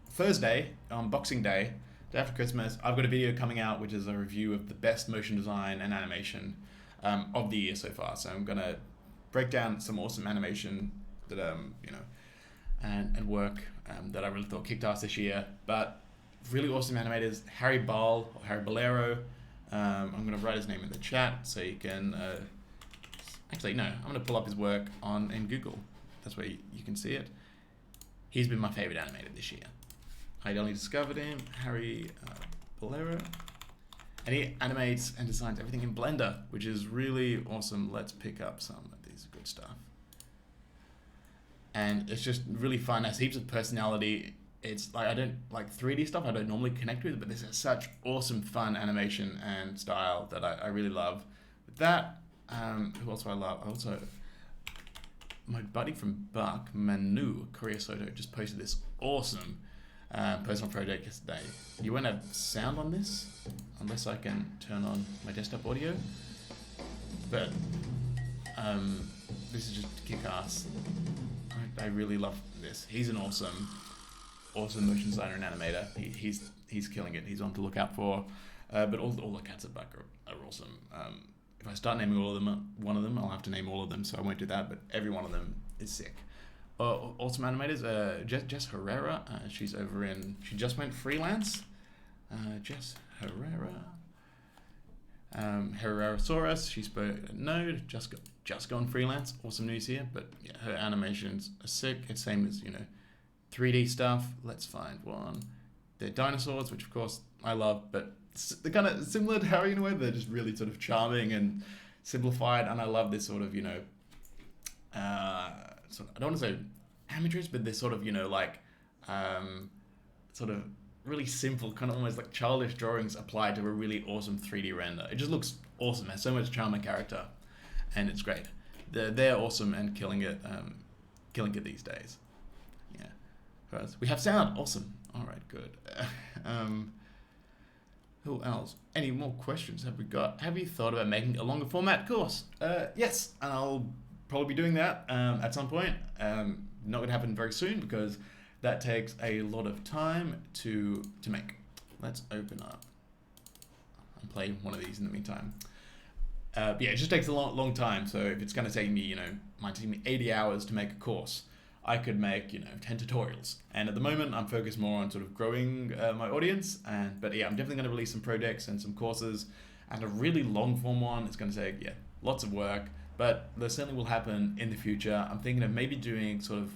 Thursday, on Boxing Day, after Christmas, I've got a video coming out which is a review of the best motion design and animation of the year so far. So I'm gonna break down some awesome animation that and work that I really thought kicked ass this year. But really awesome animators, Harry Bolero. I'm gonna write his name in the chat so you can. Actually, no, I'm gonna pull up his work in Google. That's where you can see it. He's been my favorite animator this year. I only discovered him, Harry Bolero. And he animates and designs everything in Blender, which is really awesome. Let's pick up some of these good stuff. And it's just really fun. Has heaps of personality. It's like, I don't like 3D stuff. I don't normally connect with, but this is such awesome, fun animation and style that I really love. With that, who else do I love? Also, my buddy from Buck, Manu Korea Soto, just posted this awesome personal project yesterday. You won't have sound on this unless I can turn on my desktop audio, but this is just kick-ass. I really love this. He's an awesome motion designer and animator. He's killing it. He's on to look out for. But all the cats at Buck are awesome. If I start naming all of them, one of them, I'll have to name all of them, so I won't do that, but every one of them is sick. Awesome animators, Jess Herrera, she just went freelance. Jess Herrera. Herrerasaurus, she spoke at Node, just gone freelance. Awesome news here, but yeah, her animations are sick. It's same as, 3D stuff. Let's find one. They're dinosaurs, which of course I love, but they're kind of similar to Harry in a way. They're just really sort of charming and simplified, and I love this sort of, I don't want to say amateurs, but they're sort of, sort of really simple, kind of almost like childish drawings applied to a really awesome 3D render. It just looks awesome. It has so much charm and character, and it's great. They're awesome and killing it these days. Yeah. First, we have sound. Awesome. All right, good. Who else? Any more questions have we got? Have you thought about making a longer format course? Yes, and I'll probably be doing that at some point. Not going to happen very soon because that takes a lot of time to make. Let's open up and play one of these in the meantime. But yeah, it just takes a long time. So if it's going to take me, might take me 80 hours to make a course, I could make 10 tutorials. And at the moment, I'm focused more on sort of growing my audience. But yeah, I'm definitely going to release some projects and some courses. And a really long form one, it's going to take lots of work. But that certainly will happen in the future. I'm thinking of maybe doing sort of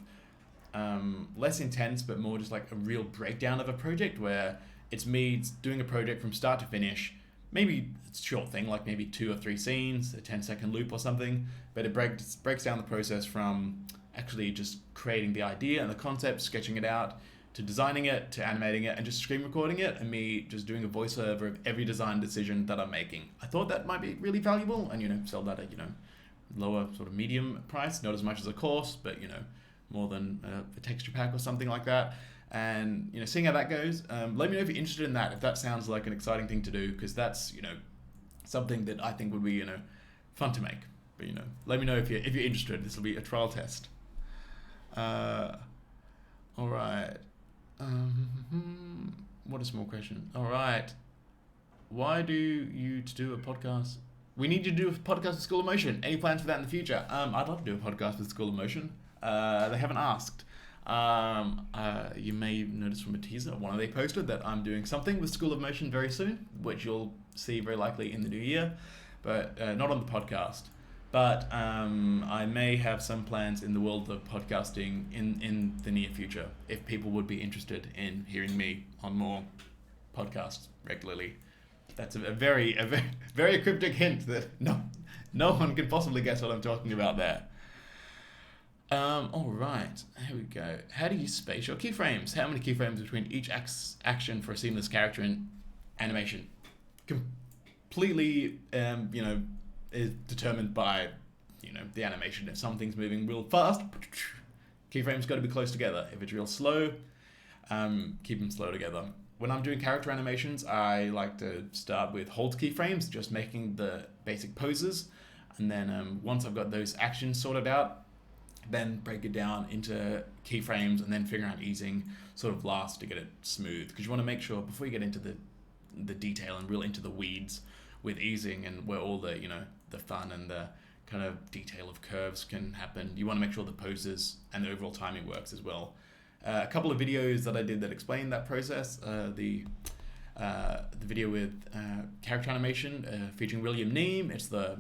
less intense, but more just like a real breakdown of a project where it's me doing a project from start to finish. Maybe it's a short thing, like maybe 2 or 3 scenes, a 10-second loop or something. But it breaks down the process from actually just creating the idea and the concept, sketching it out, to designing it, to animating it, and just screen recording it, and me just doing a voiceover of every design decision that I'm making. I thought that might be really valuable, and sell that at lower sort of medium price, not as much as a course, but more than a texture pack or something like that. And seeing how that goes, let me know if you're interested in that, if that sounds like an exciting thing to do, because that's something that I think would be fun to make. But let me know if you're interested. This will be a trial test. Uh, all right. What a small question. All right. Why do you to do a podcast? We need you to do a podcast with School of Motion. Any plans for that in the future? I'd love to do a podcast with School of Motion. They haven't asked. You may notice from a teaser, one of they posted that I'm doing something with School of Motion very soon, which you'll see very likely in the new year, but not on the podcast. But I may have some plans in the world of podcasting in the near future, if people would be interested in hearing me on more podcasts regularly. That's a very very cryptic hint that no one can possibly guess what I'm talking about there. All right, here we go. How do you space your keyframes? How many keyframes between each action for a seamless character in animation? Completely, is determined by, the animation. If something's moving real fast, keyframes got to be close together. If it's real slow, keep them slow together. When I'm doing character animations, I like to start with hold keyframes, just making the basic poses, and then once I've got those actions sorted out, then break it down into keyframes and then figure out easing sort of last to get it smooth, because you want to make sure before you get into the detail and really into the weeds with easing and where all the the fun and the kind of detail of curves can happen, you want to make sure the poses and the overall timing works as well. A couple of videos that I did that explain that process. The video with character animation featuring William Neem. It's the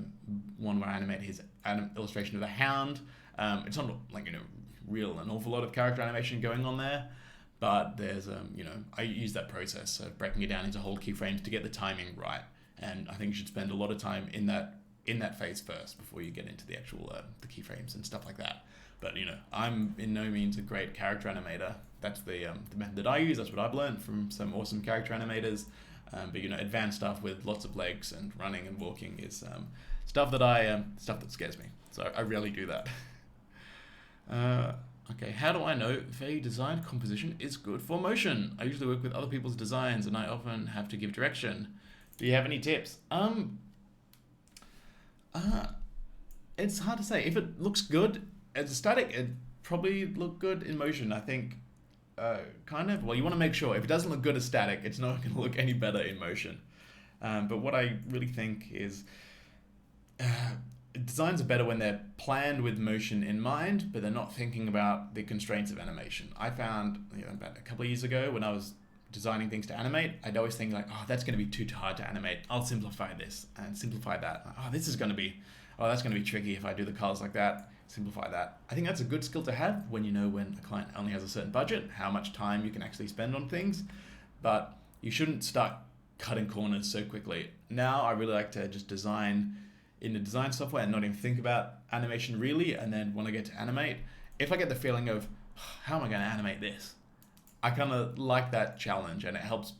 one where I animate his illustration of a hound. It's not like real an awful lot of character animation going on there, but there's I use that process of breaking it down into whole keyframes to get the timing right. And I think you should spend a lot of time in that phase first before you get into the actual the keyframes and stuff like that. But I'm in no means a great character animator. That's the method that I use. That's what I've learned from some awesome character animators. But advanced stuff with lots of legs and running and walking is stuff that scares me. So I rarely do that. Okay, how do I know if a design composition is good for motion? I usually work with other people's designs and I often have to give direction. Do you have any tips? It's hard to say. If it looks good as a static, it probably look good in motion. I think, well, you want to make sure if it doesn't look good as static, it's not going to look any better in motion. But what I really think is, designs are better when they're planned with motion in mind, but they're not thinking about the constraints of animation. I found about a couple of years ago when I was designing things to animate, I'd always think like, oh, that's going to be too hard to animate. I'll simplify this and simplify that. Oh, that's going to be tricky if I do the colors like that. Simplify that. I think that's a good skill to have when when a client only has a certain budget, how much time you can actually spend on things. But you shouldn't start cutting corners so quickly. Now I really like to just design in the design software and not even think about animation really. And then when I get to animate, if I get the feeling of how am I going to animate this, I kind of like that challenge, and it helps.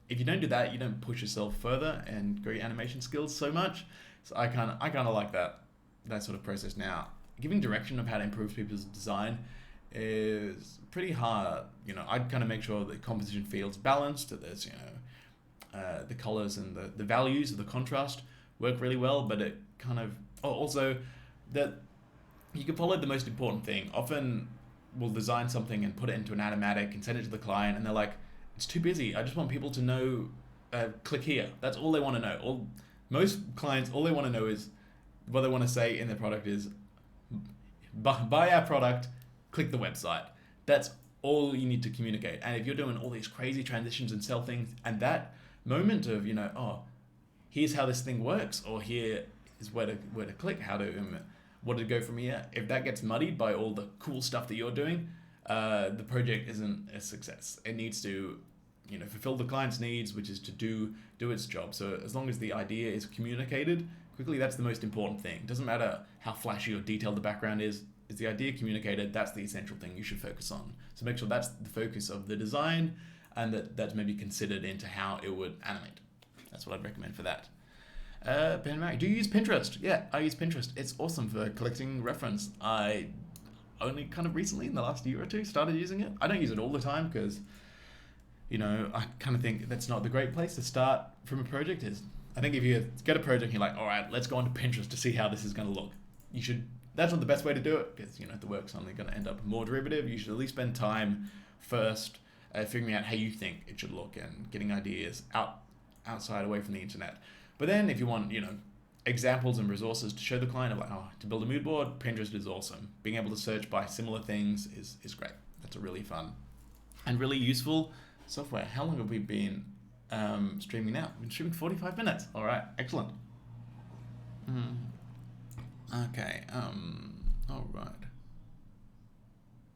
If you don't do that, you don't push yourself further and grow your animation skills so much. So I kind of like that sort of process now. Giving direction of how to improve people's design is pretty hard. I'd kind of make sure the composition feels balanced. That there's the colors and the values of the contrast work really well, but it kind of also that you can follow the most important thing. Often we'll design something and put it into an animatic and send it to the client, and they're like, it's too busy. I just want people to know, click here. That's all they want to know. Most clients, all they want to know is what they want to say in their product is, buy our product, click the website. That's all you need to communicate. And if you're doing all these crazy transitions and sell things, and that moment of, here's how this thing works, or here is where to click, what to go from here. If that gets muddied by all the cool stuff that you're doing, the project isn't a success. It needs to, fulfill the client's needs, which is to do its job. So as long as the idea is communicated quickly, that's the most important thing. It doesn't matter how flashy or detailed the background is the idea communicated? That's the essential thing you should focus on. So make sure that's the focus of the design, and that's maybe considered into how it would animate. That's what I'd recommend for that. Ben Mary, do you use Pinterest? Yeah, I use Pinterest. It's awesome for collecting reference. I only kind of recently, in the last year or two, started using it. I don't use it all the time because, I kind of think that's not the great place to start from a project. I think if you get a project and you're like, all right, let's go onto Pinterest to see how this is going to look. You should that's not the best way to do it, because, you know, the work's only going to end up more derivative. You should at least spend time first figuring out how you think it should look and getting ideas outside away from the internet. But then if you want, you know, examples and resources to show the client of like, oh, to build a mood board, Pinterest is awesome. Being able to search by similar things is great. That's a really fun and really useful software. How long have we been streaming now? We've been streaming 45 minutes. All right, excellent. Okay, all right.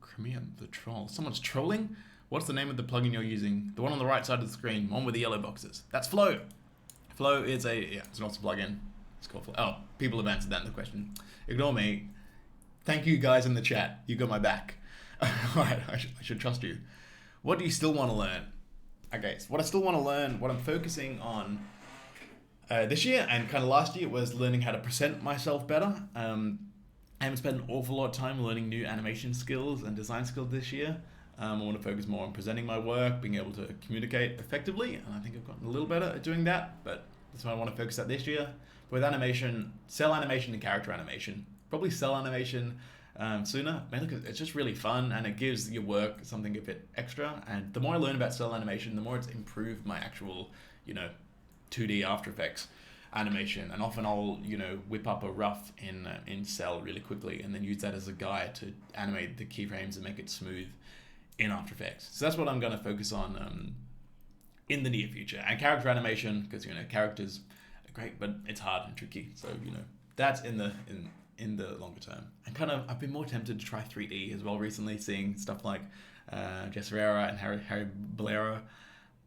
Crimean the troll. Someone's trolling? What's the name of the plugin you're using? The one on the right side of the screen, one with the yellow boxes. That's Flow. Flow is it's an awesome plugin. It's called Flow. Oh, people have answered that in the question. Ignore me. Thank you guys in the chat. You got my back. All right, I should trust you. What do you still want to learn? Okay, so what I still want to learn, what I'm focusing on this year and kind of last year was learning how to present myself better. I haven't spent an awful lot of time learning new animation skills and design skills this year. I want to focus more on presenting my work, being able to communicate effectively, and I think I've gotten a little better at doing that, but that's what I want to focus at this year. But with animation, cell animation and character animation, probably cell animation sooner, mainly because it's just really fun and it gives your work something a bit extra. And the more I learn about cell animation, the more it's improved my actual, you know, 2D After Effects animation. And often I'll, you know, whip up a rough in Cell really quickly and then use that as a guide to animate the keyframes and make it smooth in After Effects. So that's what I'm going to focus on in the near future. And character animation, because, you know, characters are great, but it's hard and tricky. So, you know, that's in the longer term. And I've been more tempted to try 3D as well recently, seeing stuff like Jess Ferreira and Harry Bolero.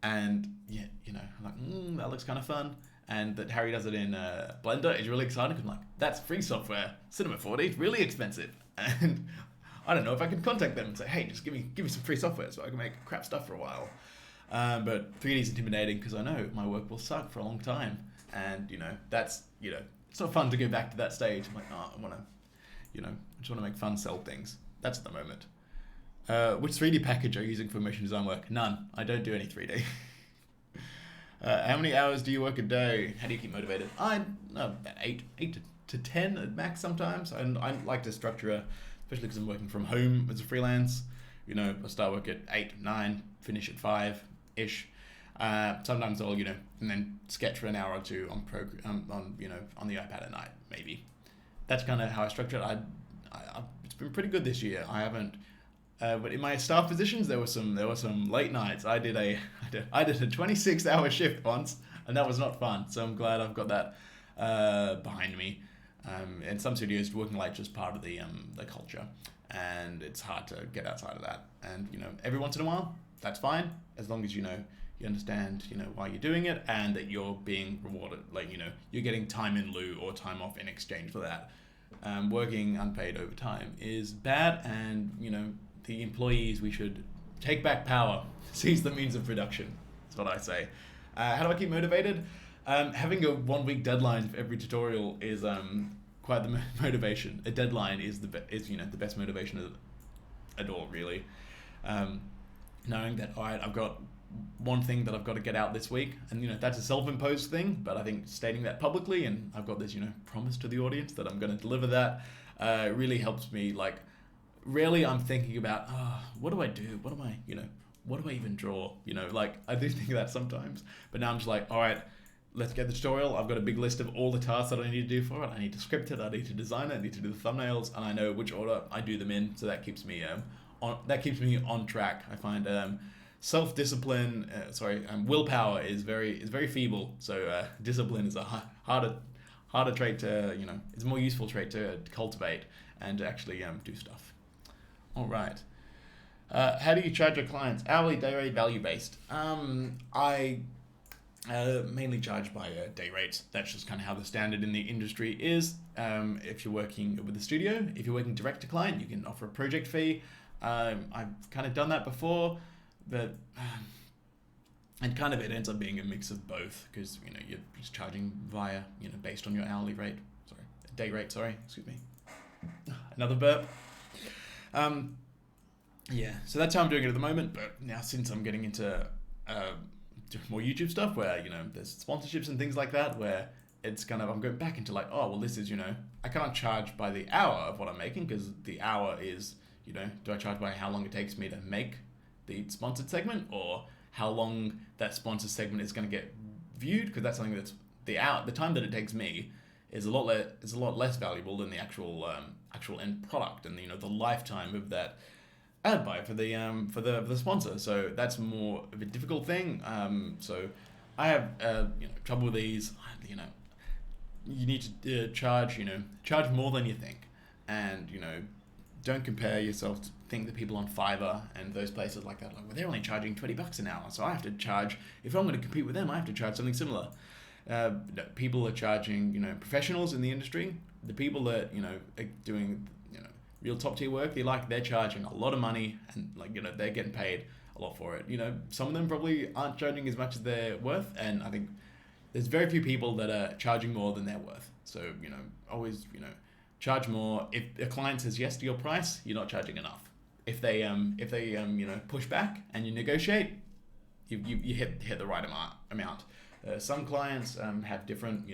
And yeah, you know, I'm like, that looks kind of fun. And that Harry does it in Blender is really exciting because I'm like, that's free software. Cinema 4D is really expensive. And I don't know if I can contact them and say, hey, just give me some free software so I can make crap stuff for a while. But 3D is intimidating because I know my work will suck for a long time. And, you know, that's, you know, it's not fun to go back to that stage. I'm like, I want to, you know, I just want to make fun sell things. That's at the moment. Which 3D package are you using for motion design work? None. I don't do any 3D. How many hours do you work a day? How do you keep motivated? About 8 to 10 at max sometimes. And I like to structure, especially because I'm working from home as a freelance. You know, I start work at 8, 9, finish at 5-ish. Sometimes I'll, you know, and then sketch for an hour or two on the iPad at night, maybe. That's kind of how I structure it. It's been pretty good this year. I haven't. But in my staff positions, there were some late nights. I did a 26-hour shift once, and that was not fun. So I'm glad I've got that behind me. In some studios, working late is just part of the culture, and it's hard to get outside of that. And, you know, every once in a while, that's fine, as long as, you know, you understand, you know, why you're doing it and that you're being rewarded. Like, you know, you're getting time in lieu or time off in exchange for that. Working unpaid overtime is bad, and, you know, the employees, we should take back power, seize the means of production. That's what I say. How do I keep motivated? Having a 1-week deadline for every tutorial is quite the motivation. A deadline is the best motivation at all, really. Knowing that, all right, I've got one thing that I've got to get out this week, and, you know, that's a self-imposed thing, but I think stating that publicly, and I've got this, you know, promise to the audience that I'm going to deliver that, really helps me. Like, rarely I'm thinking about, what do I do? What do I even draw? You know, like, I do think of that sometimes, but now I'm just like, all right, let's get the tutorial. I've got a big list of all the tasks that I need to do for it. I need to script it, I need to design it, I need to do the thumbnails, and I know which order I do them in, so that keeps me on track. I find self-discipline, willpower is very feeble, so discipline is a harder trait to, you know, it's a more useful trait to cultivate and to actually do stuff. All right. How do you charge your clients? Hourly, day rate, value-based? I mainly charge by day rates. That's just kind of how the standard in the industry is. If you're working with a studio, if you're working direct to client, you can offer a project fee. I've kind of done that before, but and kind of it ends up being a mix of both, because, you know, you're just charging via, you know, based on your hourly rate. Day rate, excuse me. Another burp. Yeah, so that's how I'm doing it at the moment, but now since I'm getting into doing more YouTube stuff where, you know, there's sponsorships and things like that, where it's kind of, I'm going back into like, oh, well, this is, I can't charge by the hour of what I'm making, because the hour is, do I charge by how long it takes me to make the sponsored segment, or how long that sponsored segment is going to get viewed? Because that's something that's the time that it takes me is a lot less valuable than the actual end product, and the lifetime of that ad buy for the sponsor. So that's more of a difficult thing. So I have trouble with these. You need to charge more than you think, and don't compare yourself to think that people on Fiverr and those places like that, like, well, they're only charging $20 an hour, so I have to charge, if I'm going to compete with them, I have to charge something similar. No, people are charging, professionals in the industry, the people that are doing real top tier work, they're charging a lot of money, and they're getting paid a lot for it. Some of them probably aren't charging as much as they're worth, and I think there's very few people that are charging more than they're worth. So always charge more. If a client says yes to your price, you're not charging enough. If they push back and you negotiate, you hit the right amount. Some clients have different,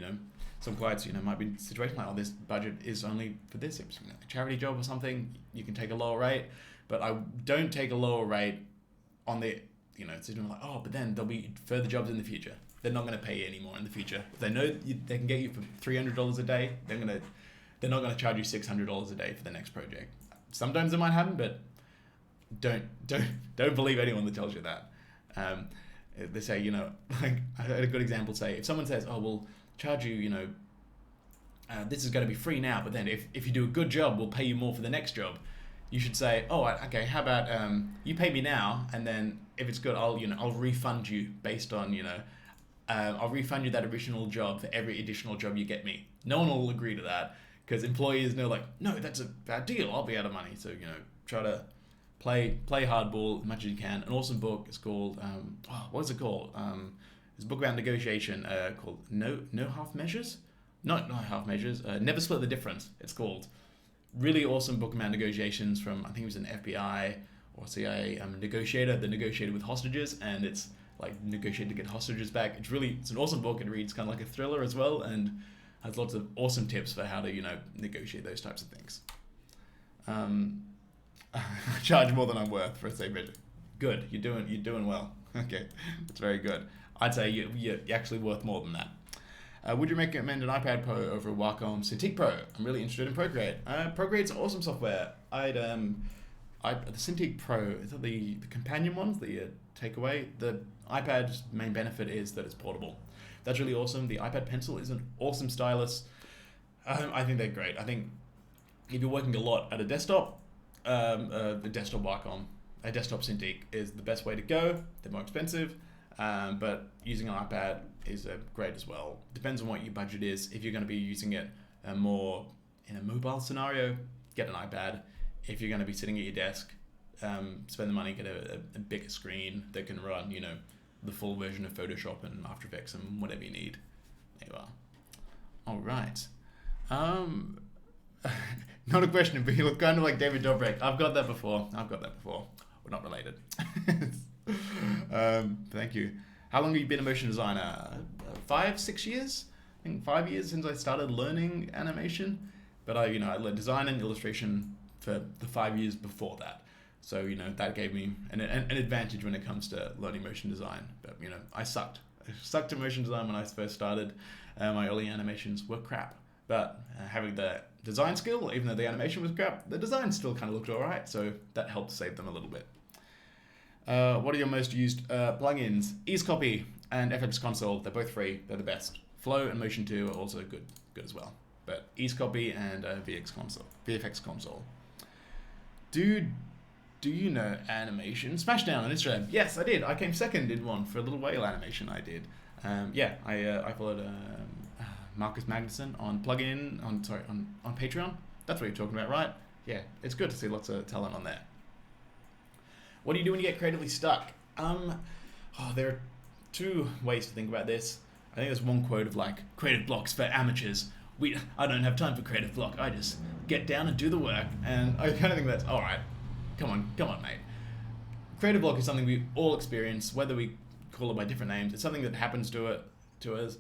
some clients, might be in a situation like, oh, this budget is only for this, if it's a charity job or something, you can take a lower rate, but I don't take a lower rate on the, it's like, oh, but then there'll be further jobs in the future. They're not going to pay you anymore in the future. If they know they can get you for $300 a day, they're not going to charge you $600 a day for the next project. Sometimes it might happen, but don't believe anyone that tells you that. They say, like, I had a good example. Say, if someone says, oh, we'll charge you, this is going to be free now, but then if you do a good job, we'll pay you more for the next job. You should say, oh, okay, how about you pay me now, and then if it's good, I'll refund you based on, I'll refund you that original job for every additional job you get me. No one will agree to that, because employers know, like, no, that's a bad deal. I'll be out of money. So, try to play hardball as much as you can. An awesome book is called, what is it called? It's a book about negotiation called No Half Measures? Not Half Measures. Never Split the Difference, it's called. Really awesome book about negotiations from, I think it was an FBI or CIA negotiator that negotiated with hostages, and it's like negotiate to get hostages back. It's an awesome book. It reads kind of like a thriller as well, and has lots of awesome tips for how to negotiate those types of things. Charge more than I'm worth for a safe measure. Good, you're doing well. Okay, that's very good. I'd say you're actually worth more than that. Would you recommend an iPad Pro over a Wacom Cintiq Pro? I'm really interested in Procreate. Procreate's awesome software. The Cintiq Pro, is that the companion ones that you take away? The iPad's main benefit is that it's portable. That's really awesome. The iPad Pencil is an awesome stylus. I think they're great. I think if you're working a lot at a desktop, the desktop Wacom, a desktop Cintiq is the best way to go. They're more expensive, but using an iPad is great as well. Depends on what your budget is. If you're going to be using it more in a mobile scenario, get an iPad. If you're going to be sitting at your desk, spend the money, get a bigger screen that can run, the full version of Photoshop and After Effects and whatever you need. There you are. All right. Not a question, but you look kind of like David Dobrik. I've got that before. We're not related. Thank you. How long have you been a motion designer? 5-6 years? I think 5 years since I started learning animation. But I learned design and illustration for the 5 years before that. So, that gave me an advantage when it comes to learning motion design. But, I sucked. I sucked at motion design when I first started. My early animations were crap. But having the design skill, even though the animation was crap, the design still kind of looked all right. So that helped save them a little bit. What are your most used plugins? EaseCopy and FX Console. They're both free. They're the best. Flow and Motion 2 are also good as well. But EaseCopy and VFX Console. Dude, do you know animation? Splashdown on Instagram. Yes, I did. I came second in one for a little whale animation I did. I followed Marcus Magnuson on on Patreon. That's what you're talking about, right? Yeah, it's good to see lots of talent on there. What do you do when you get creatively stuck? There are two ways to think about this. I think there's one quote of like, creative blocks for amateurs. I don't have time for creative block. I just get down and do the work. And I kind of think that's, all right, come on, mate. Creative block is something we all experience, whether we call it by different names. It's something that happens to us.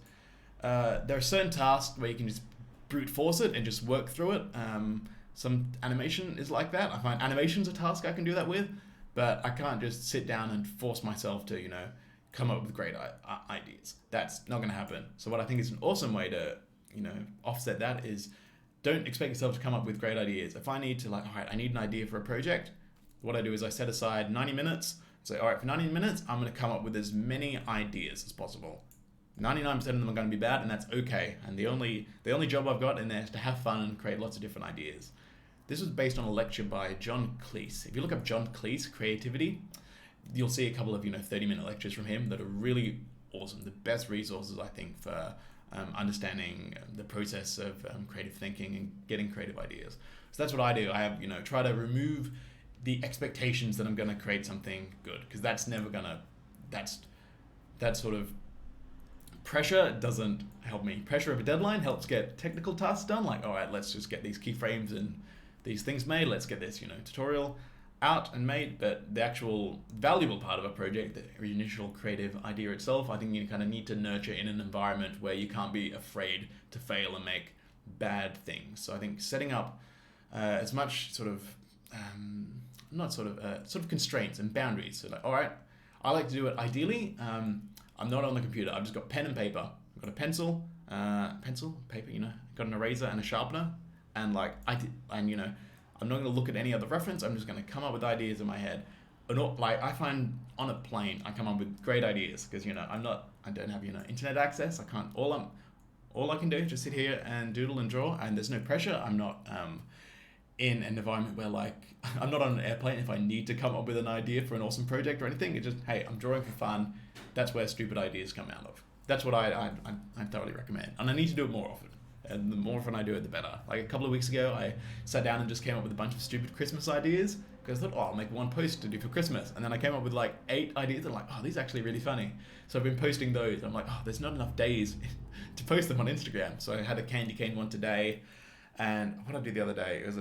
there are certain tasks where you can just brute force it and just work through it. Some animation is like that. I find animation's a task I can do that with, but I can't just sit down and force myself to, come up with great ideas. That's not going to happen. So what I think is an awesome way to, offset that is don't expect yourself to come up with great ideas. If I need to all right, I need an idea for a project, what I do is I set aside 90 minutes, say, all right, for 90 minutes, I'm going to come up with as many ideas as possible. 99% of them are going to be bad, and that's okay. And the only job I've got in there is to have fun and create lots of different ideas. This was based on a lecture by John Cleese. If you look up John Cleese, creativity, you'll see a couple of 30-minute lectures from him that are really awesome. The best resources, I think, for understanding the process of creative thinking and getting creative ideas. So that's what I do. I have try to remove the expectations that I'm going to create something good, because that's never gonna. That sort of pressure doesn't help me. Pressure of a deadline helps get technical tasks done. Like, all right, let's just get these keyframes and these things made. Let's get this, tutorial out and made. But the actual valuable part of a project, the initial creative idea itself, I think you kind of need to nurture in an environment where you can't be afraid to fail and make bad things. So I think setting up as much sort of constraints and boundaries. So all right, I like to do it ideally. I'm not on the computer. I've just got pen and paper. I've got a pencil, paper. Got an eraser and a sharpener, and I'm not going to look at any other reference. I'm just going to come up with ideas in my head. I find on a plane, I come up with great ideas because I don't have internet access. I can't. All I can do is just sit here and doodle and draw, and there's no pressure. I'm not in an environment where I'm not on an airplane if I need to come up with an idea for an awesome project or anything. It's just, hey, I'm drawing for fun. That's where stupid ideas come out of. That's what I thoroughly recommend. And I need to do it more often. And the more often I do it, the better. Like a couple of weeks ago, I sat down and just came up with a bunch of stupid Christmas ideas because I thought, I'll make one post to do for Christmas. And then I came up with 8 ideas and these are actually really funny. So I've been posting those. I'm there's not enough days to post them on Instagram. So I had a candy cane one today. And what I did the other day was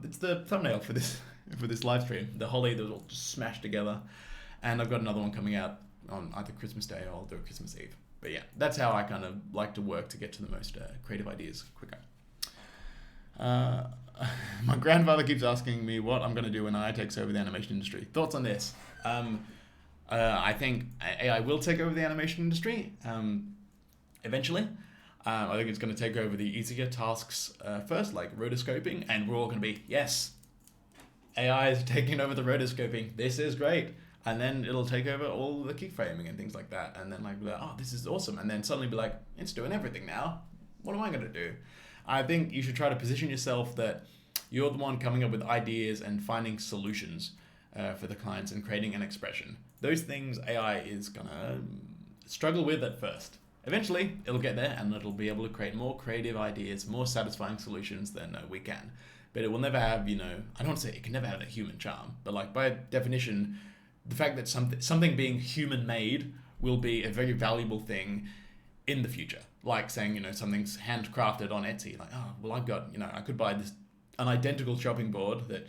it's the thumbnail for this live stream. The holly that was all just smashed together, and I've got another one coming out on either Christmas Day or I'll do Christmas Eve. But yeah, that's how I kind of like to work to get to the most creative ideas quicker. My grandfather keeps asking me what I'm going to do when AI takes over the animation industry. Thoughts on this? I think AI will take over the animation industry eventually. I think it's going to take over the easier tasks first, like rotoscoping, and we're all going to be, yes, AI is taking over the rotoscoping. This is great. And then it'll take over all the keyframing and things like that. And then this is awesome. And then suddenly be like, it's doing everything now. What am I going to do? I think you should try to position yourself that you're the one coming up with ideas and finding solutions for the clients and creating an expression. Those things AI is going to struggle with at first. Eventually, it'll get there and it'll be able to create more creative ideas, more satisfying solutions than we can. But it will never have, I don't want to say it can never have that human charm, but by definition, the fact that something being human-made will be a very valuable thing in the future. Like saying, something's handcrafted on Etsy. I've got, I could buy an identical chopping board that,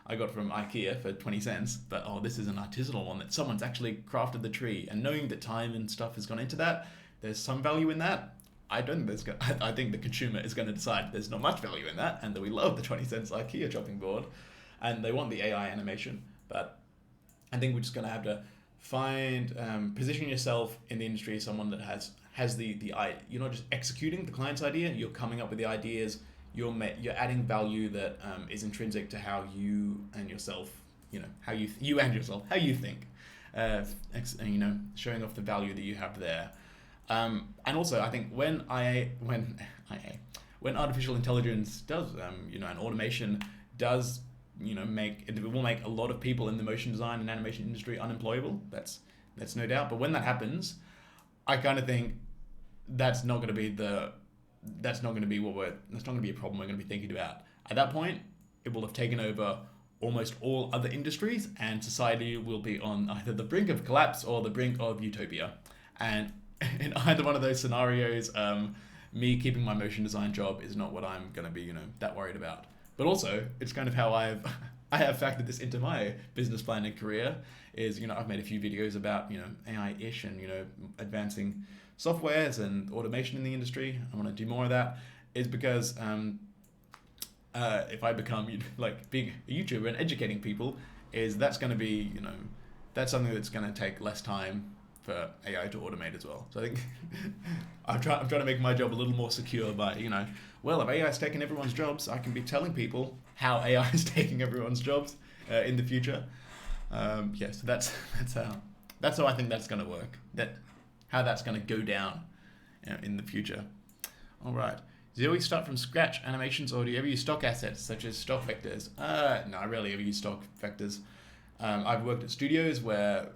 I got from IKEA for 20 cents, but this is an artisanal one that someone's actually crafted the tree. And knowing that time and stuff has gone into that, there's some value in that. I think the consumer is going to decide there's not much value in that, and that we love the 20 cents IKEA chopping board, and they want the AI animation. But I think we're just going to have to find, position yourself in the industry as someone that has the you're not just executing the client's idea, you're coming up with the ideas, you're adding value that is intrinsic to how you and yourself, how you think, showing off the value that you have there. And also, I think when artificial intelligence does, and automation does, it will make a lot of people in the motion design and animation industry unemployable. That's no doubt. But when that happens, I kind of think that's not going to be a problem we're going to be thinking about. At that point, it will have taken over almost all other industries, and society will be on either the brink of collapse or the brink of utopia. And in either one of those scenarios, me keeping my motion design job is not what I'm going to be, that worried about. But also, it's kind of how I have factored this into my business planning career. Is I've made a few videos about AI-ish and advancing softwares and automation in the industry, I want to do more of that, is because if I become like being a YouTuber and educating people, that's going to be, that's something that's going to take less time for AI to automate as well. So I think I'm trying to make my job a little more secure by, well, if AI is taking everyone's jobs, I can be telling people how AI is taking everyone's jobs in the future. So that's how I think that's going to work. How that's going to go down in the future. All right. Do you always start from scratch animations, or do you ever use stock assets such as stock vectors? No, I rarely ever use stock vectors. I've worked at studios where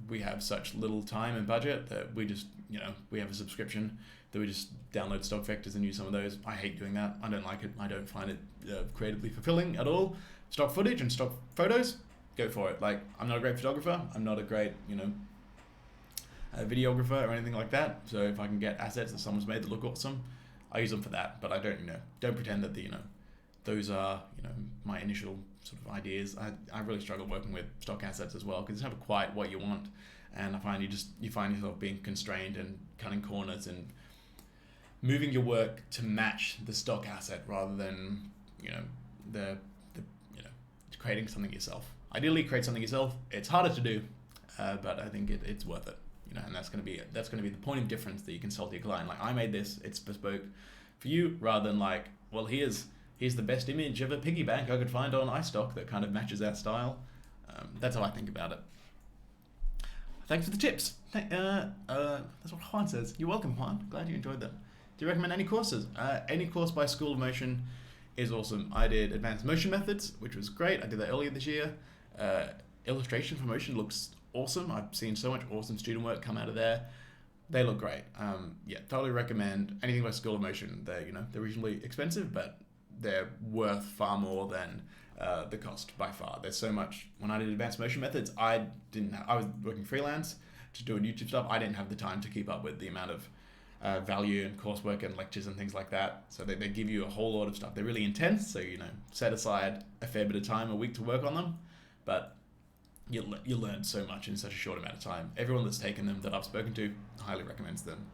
we have such little time and budget that we just, we have a subscription that we just download stock vectors and use some of those. I hate doing that. I don't like it. I don't find it creatively fulfilling at all. Stock footage and stock photos, go for it. Like, I'm not a great photographer. I'm not a great, a videographer or anything like that. So if I can get assets that someone's made that look awesome, I use them for that. But I don't pretend that those are, my initial sort of ideas. I really struggle working with stock assets as well, because it's never quite what you want. And I find you find yourself being constrained and cutting corners and moving your work to match the stock asset rather than, the creating something yourself. Ideally, create something yourself. It's harder to do, but I think it's worth it. And that's going to be the point of difference that you can sell to your client. Like, I made this, it's bespoke for you, rather than like, well, here's the best image of a piggy bank I could find on iStock that kind of matches our style. That's how I think about it. Thanks for the tips. That's what Juan says. You're welcome, Juan. Glad you enjoyed them. Do you recommend any courses? Any course by School of Motion is awesome. I did Advanced Motion Methods, which was great. I did that earlier this year. Illustration for Motion looks awesome. I've seen so much awesome student work come out of there. They look great. Totally recommend anything by School of Motion. They're reasonably expensive, but they're worth far more than the cost by far. There's so much. When I did Advanced Motion Methods, I was working freelance, just doing YouTube stuff. I didn't have the time to keep up with the amount of value and coursework and lectures and things like that. So they give you a whole lot of stuff. They're really intense, so set aside a fair bit of time a week to work on them, but you learn so much in such a short amount of time. Everyone that's taken them that I've spoken to highly recommends them.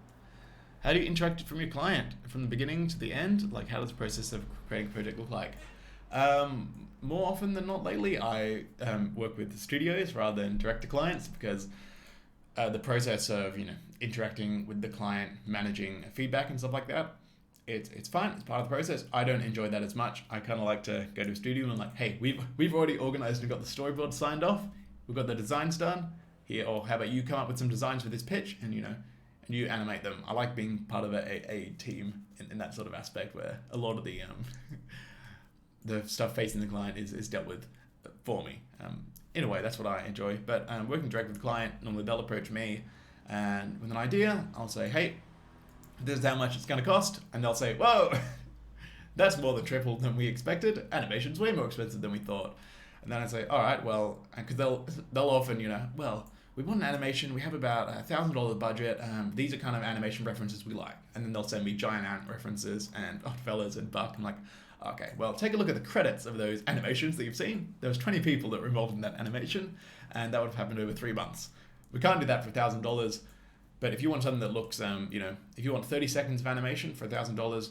How do you interact from your client from the beginning to the end? Like, how does the process of creating a project look like? More often than not lately, I work with the studios rather than direct to clients, because the process of interacting with the client, managing feedback and stuff like that, it's fine. It's part of the process. I don't enjoy that as much. I kind of like to go to a studio and I'm like, hey, we've already organized and got the storyboard signed off. We've got the designs done here. Or how about you come up with some designs for this pitch and and you animate them. I like being part of a team in that sort of aspect, where a lot of the the stuff facing the client is dealt with for me. In a way, that's what I enjoy. But working direct with the client, normally they'll approach me, and with an idea, I'll say, hey, this is how much it's going to cost. And they'll say, whoa, that's more than triple than we expected. Animation's way more expensive than we thought. And then I say, all right, well, because they'll often, well, we want an animation, we have about $1,000 budget, these are kind of animation references we like. And then they'll send me giant ant references and Oddfellows and Buck. I'm like, okay, well, take a look at the credits of those animations that you've seen. There was 20 people that were involved in that animation, and that would have happened over 3 months. We can't do that for $1,000, but if you want something that looks, if you want 30 seconds of animation for $1,000,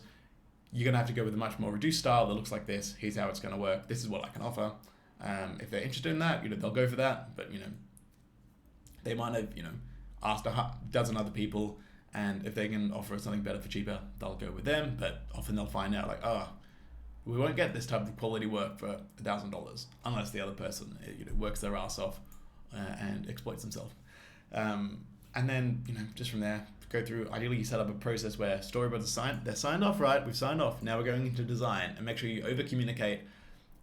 you're going to have to go with a much more reduced style that looks like this. Here's how it's going to work. This is what I can offer. If they're interested in that, they'll go for that, but, they might have, asked a dozen other people, and if they can offer something better for cheaper, they'll go with them. But often they'll find out, like, we won't get this type of quality work for $1,000 unless the other person, works their ass off and exploits themselves. And then, just from there, go through. Ideally, you set up a process where storyboards they're signed off, right? We've signed off. Now we're going into design, and make sure you over communicate.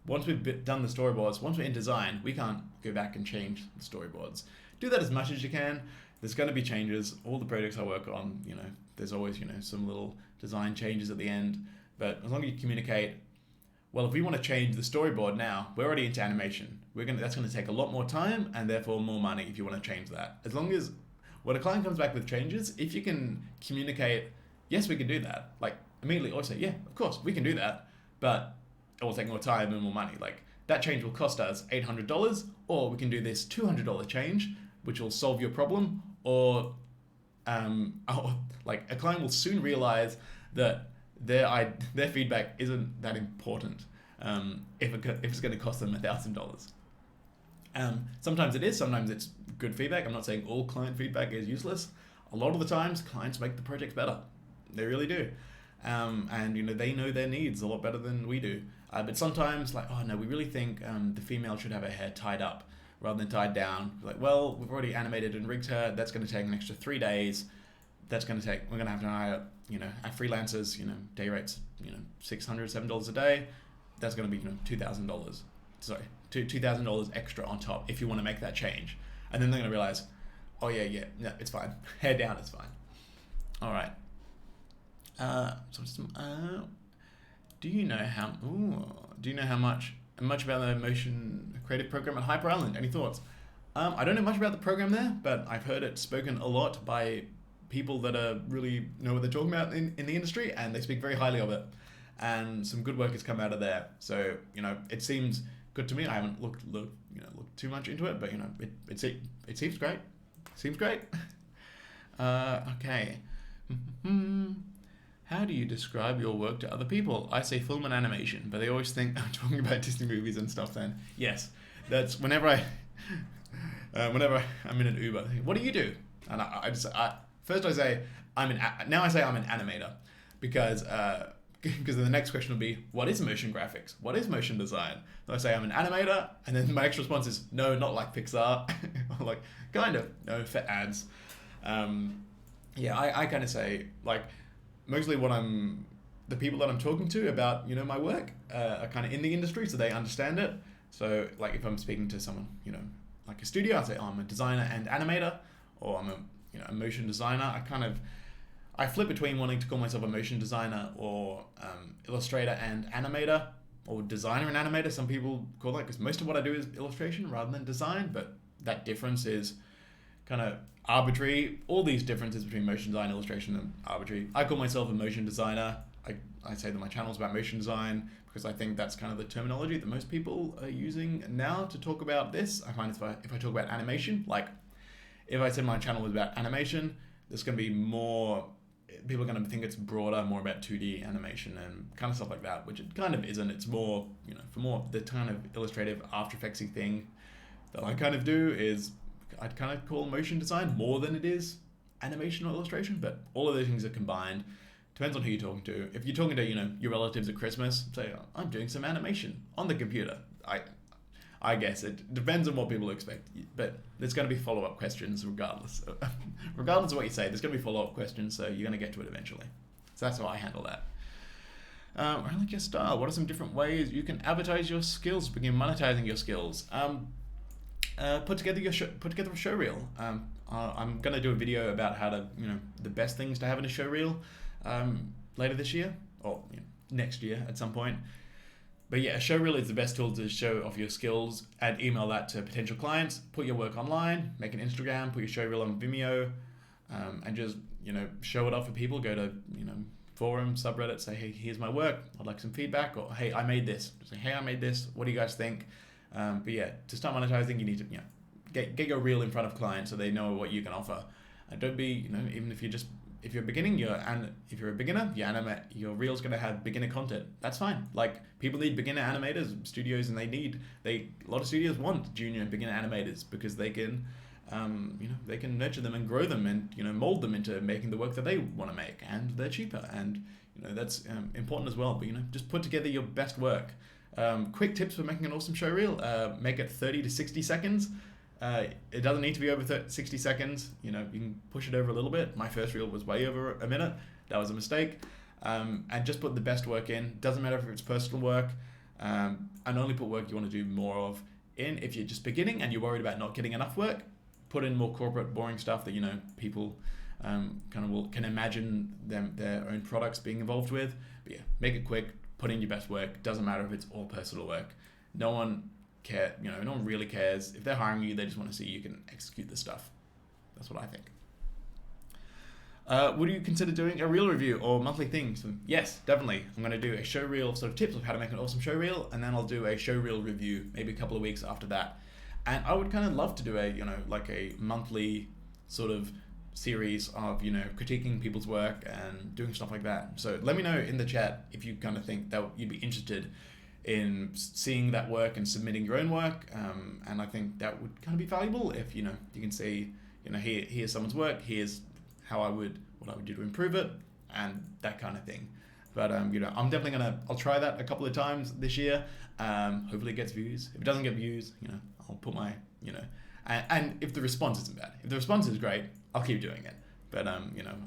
Once we've done the storyboards, once we're in design, we can't go back and change the storyboards. Do that as much as you can. There's going to be changes. All the projects I work on, there's always, some little design changes at the end. But as long as you communicate, well, if we want to change the storyboard now, we're already into animation. That's going to take a lot more time and therefore more money if you want to change that. As long as when a client comes back with changes, if you can communicate, yes, we can do that. Like, immediately or say, yeah, of course, we can do that. But it will take more time and more money. Like, that change will cost us $800, or we can do this $200 change, which will solve your problem, or like a client will soon realize that their feedback isn't that important if it's going to cost them $1,000. Sometimes it is, sometimes it's good feedback. I'm not saying all client feedback is useless. A lot of the times, clients make the projects better. They really do. And they know their needs a lot better than we do. But sometimes, like, oh no, we really think the female should have her hair tied up rather than tied down. Like, well, we've already animated and rigged her. That's going to take an extra 3 days. We're going to have to hire, our freelancers, day rates, $600, $7 a day. That's going to be, $2,000. Sorry, $2,000 extra on top if you want to make that change. And then they're going to realize, oh yeah, no, it's fine. Hair down, it's fine. All right. Do you know how much about the motion creative program at Hyper Island? Any thoughts? I don't know much about the program there, but I've heard it spoken a lot by people that really know what they're talking about in the industry, and they speak very highly of it. And some good work has come out of there. So it seems good to me. I haven't looked too much into it, but it seems great. Seems great. Okay. How do you describe your work to other people? I say film and animation, but they always think I'm talking about Disney movies and stuff. Then yes, that's whenever I'm in an Uber. What do you do? And I say I'm an animator, because the next question will be, what is motion graphics? What is motion design? So I say I'm an animator, and then my next response is, no, not like Pixar. Like, kind of, no, for ads. I kind of say, like, mostly the people that I'm talking to about, my work are kind of in the industry, so they understand it. So, like, if I'm speaking to someone, like a studio, I'd say, oh, I'm a designer and animator, or I'm a motion designer. I flip between wanting to call myself a motion designer or illustrator and animator, or designer and animator. Some people call that, because most of what I do is illustration rather than design, but that difference is kind of arbitrary. All these differences between motion design, illustration, and arbitrary. I call myself a motion designer. I say that my channel's about motion design because I think that's kind of the terminology that most people are using now to talk about this. I find if I talk about animation, like if I said my channel was about animation, there's going to be more, people are going to think it's broader, more about 2D animation and kind of stuff like that, which it kind of isn't. It's more, for more the kind of illustrative After Effects-y thing that I kind of do is I'd kind of call motion design more than it is animation or illustration, but all of those things are combined. Depends on who you're talking to. If you're talking to, your relatives at Christmas, say, oh, I'm doing some animation on the computer. I guess it depends on what people expect, but there's going to be follow-up questions regardless. Regardless of what you say, there's going to be follow-up questions, so you're going to get to it eventually. So that's how I handle that. I like your style. What are some different ways you can advertise your skills, begin monetizing your skills? Put together a show reel. I'm going to do a video about how to, the best things to have in a show reel later this year, or next year at some point. But yeah, a show reel is the best tool to show off your skills and email that to potential clients. Put your work online, make an Instagram, put your show reel on Vimeo, and just, show it off for people. Go to, forum, subreddit, say, hey, here's my work. I'd like some feedback. Or, hey, I made this. Say, hey, I made this. What do you guys think? But yeah, to start monetizing, you need to, get your reel in front of clients so they know what you can offer. And don't be, even if you're beginning, if you're a beginner, your reel's going to have beginner content. That's fine. Like, people need beginner animators, studios, and a lot of studios want junior and beginner animators because they can, they can nurture them and grow them and, mold them into making the work that they want to make, and they're cheaper. And, that's important as well. But, just put together your best work. Quick tips for making an awesome show reel. Make it 30 to 60 seconds. It doesn't need to be over 60 seconds. You can push it over a little bit. My first reel was way over a minute. That was a mistake. And just put the best work in. Doesn't matter if it's personal work. And only put work you want to do more of in. If you're just beginning and you're worried about not getting enough work, put in more corporate, boring stuff that, people can imagine their own products being involved with. But yeah, make it quick. Put in your best work. Doesn't matter if it's all personal work. No one really cares. If they're hiring you, they just want to see you can execute the stuff. That's what I think. Would you consider doing a reel review or monthly things? Yes, definitely. I'm going to do a show reel sort of tips of how to make an awesome show reel, and then I'll do a show reel review maybe a couple of weeks after that. And I would kind of love to do a monthly sort of series of, critiquing people's work and doing stuff like that. So let me know in the chat if you kind of think that you'd be interested in seeing that work and submitting your own work. And I think that would kind of be valuable if, you can see, here's someone's work, here's what I would do to improve it, and that kind of thing. But, I'm definitely I'll try that a couple of times this year. Hopefully it gets views. If it doesn't get views, I'll put my, and if the response isn't bad, if the response is great, I'll keep doing it. But, I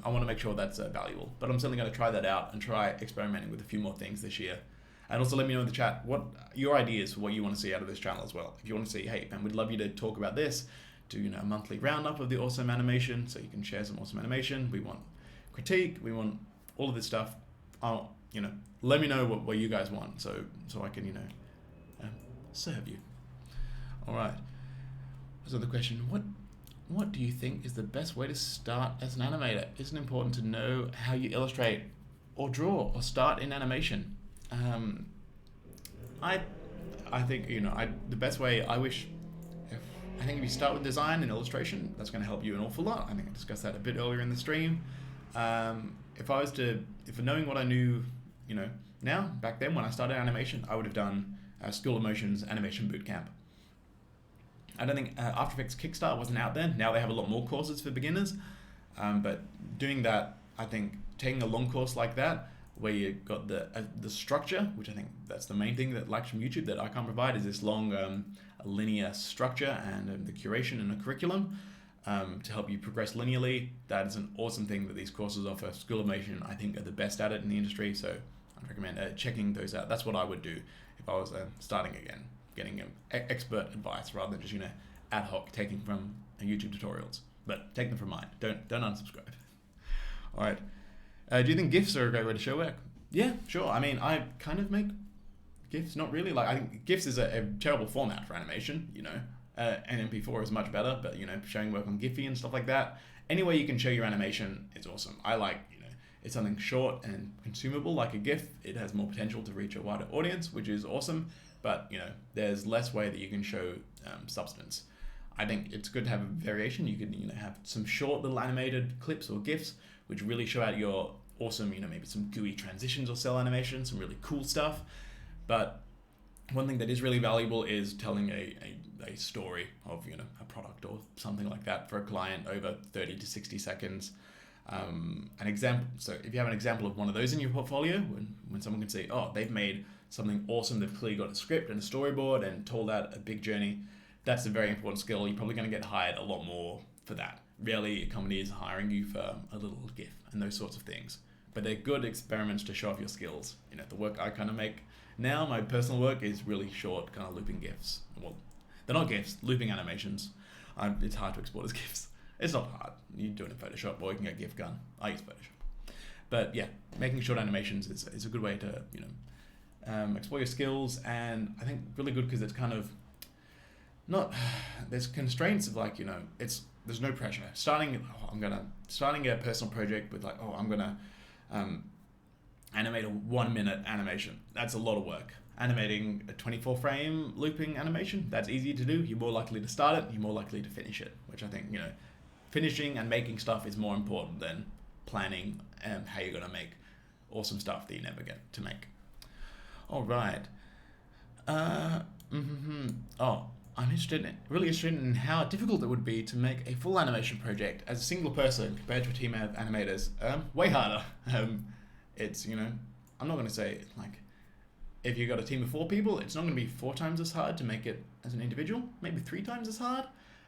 want to make sure that's valuable. But I'm certainly going to try that out and try experimenting with a few more things this year. And also let me know in the chat what your ideas for what you want to see out of this channel as well. If you want to see, hey, man, we'd love you to talk about this, do a monthly roundup of the awesome animation so you can share some awesome animation. We want critique, we want all of this stuff. Let me know what you guys want so I can, serve you. All right. So the question, what do you think is the best way to start as an animator? Isn't it important to know how you illustrate or draw or start in animation? I think, the best way, I think if you start with design and illustration, that's going to help you an awful lot. I think I discussed that a bit earlier in the stream. If knowing what I knew, now, back then when I started animation, I would have done School of Motion's animation bootcamp. I don't think After Effects Kickstart wasn't out then. Now they have a lot more courses for beginners. But doing that, I think taking a long course like that, where you got the structure, which I think that's the main thing that likes from YouTube that I can't provide, is this long linear structure and the curation and a curriculum to help you progress linearly. That is an awesome thing that these courses offer. School of Motion, I think, are the best at it in the industry, so I'd recommend checking those out. That's what I would do if I was starting again, getting expert advice rather than just ad hoc taking from YouTube tutorials. But take them from mine. Don't unsubscribe. All right. Do you think GIFs are a great way to show work? Yeah, sure. I mean, I kind of make GIFs, not really. I think GIFs is a terrible format for animation, and MP4 is much better, but, showing work on Giphy and stuff like that. Any way you can show your animation is awesome. I like, it's something short and consumable like a GIF. It has more potential to reach a wider audience, which is awesome, but, there's less way that you can show substance. I think it's good to have a variation. You could, have some short little animated clips or GIFs, which really show out your awesome, maybe some gooey transitions or cell animation, some really cool stuff. But one thing that is really valuable is telling a story of, a product or something like that for a client over 30 to 60 seconds. An example. So if you have an example of one of those in your portfolio, when someone can see, oh, they've made something awesome, they've clearly got a script and a storyboard and told out a big journey, that's a very important skill. You're probably going to get hired a lot more for that. Rarely a company is hiring you for a little GIF and those sorts of things. But they're good experiments to show off your skills. The work I kind of make now, my personal work is really short, kind of looping GIFs. Well, they're not GIFs, looping animations. It's hard to export as GIFs. It's not hard. You do it in Photoshop or you can get GIF gun. I use Photoshop. But yeah, making short animations is a good way to, explore your skills. And I think really good because it's kind of there's constraints of there's no pressure. Starting a personal project with I'm gonna animate a 1 minute animation. That's a lot of work. Animating a 24 frame looping animation, that's easy to do. You're more likely to start it, you're more likely to finish it, which I think, finishing and making stuff is more important than planning and how you're gonna make awesome stuff that you never get to make. All right. I'm really interested in how difficult it would be to make a full animation project as a single person compared to a team of animators. Way harder. It's, I'm not going to say, if you've got a team of 4 people, it's not going to be 4 times as hard to make it as an individual, maybe 3 times as hard.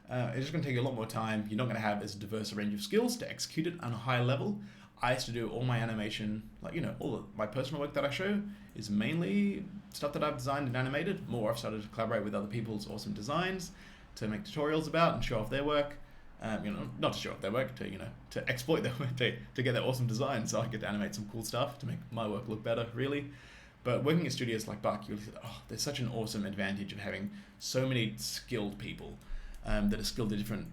It's just going to take you a lot more time. You're not going to have as diverse a range of skills to execute it on a high level. I used to do all my animation, all of my personal work that I show is mainly stuff that I've designed and animated. More, I've started to collaborate with other people's awesome designs to make tutorials about and show off their work. Not to show off their work, to exploit their work, to get their awesome designs so I get to animate some cool stuff to make my work look better, really. But working at studios like Buck, you'll see that, there's such an awesome advantage of having so many skilled people that are skilled in different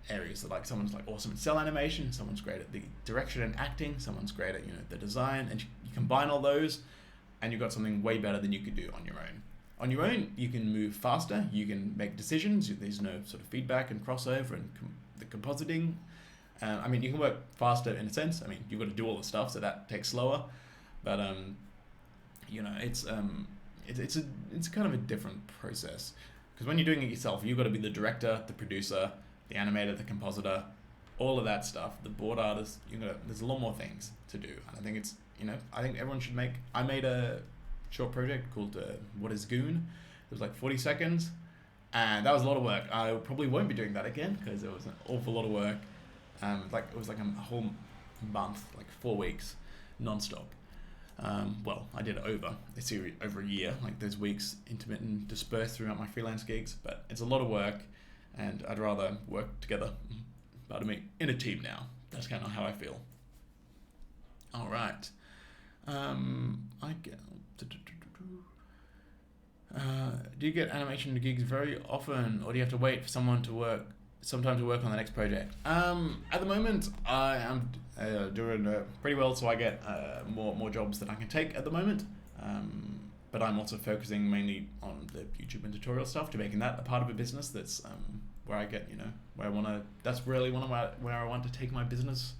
areas. So someone's awesome at cell animation, someone's great at the direction and acting, someone's great at the design, and you combine all those, and you've got something way better than you could do on your own. On your own, you can move faster, you can make decisions. There's no sort of feedback and crossover and the compositing. I mean, you can work faster in a sense. I mean, you've got to do all the stuff, so that takes slower. But you know, it's kind of a different process, because when you're doing it yourself, you've got to be the director, the producer, the animator, the compositor, all of that stuff, the board artist. There's a lot more things to do, and I think I think everyone should make. I made a short project called What Is Goon. It was like 40 seconds, and that was a lot of work. I probably won't be doing that again because it was an awful lot of work. It was like a whole month, like 4 weeks, non-stop. Well, I did it over a year. Like there's weeks intermittent dispersed throughout my freelance gigs, but it's a lot of work, and I'd rather work together, pardon me, in a team now. That's kind of how I feel. All right. I get. Do you get animation gigs very often, or do you have to wait for someone to work on the next project? At the moment, I am doing pretty well, so I get more jobs that I can take at the moment. But I'm also focusing mainly on the YouTube and tutorial stuff, to making that a part of a business. That's where I get, where I want to. That's really where I want to take my business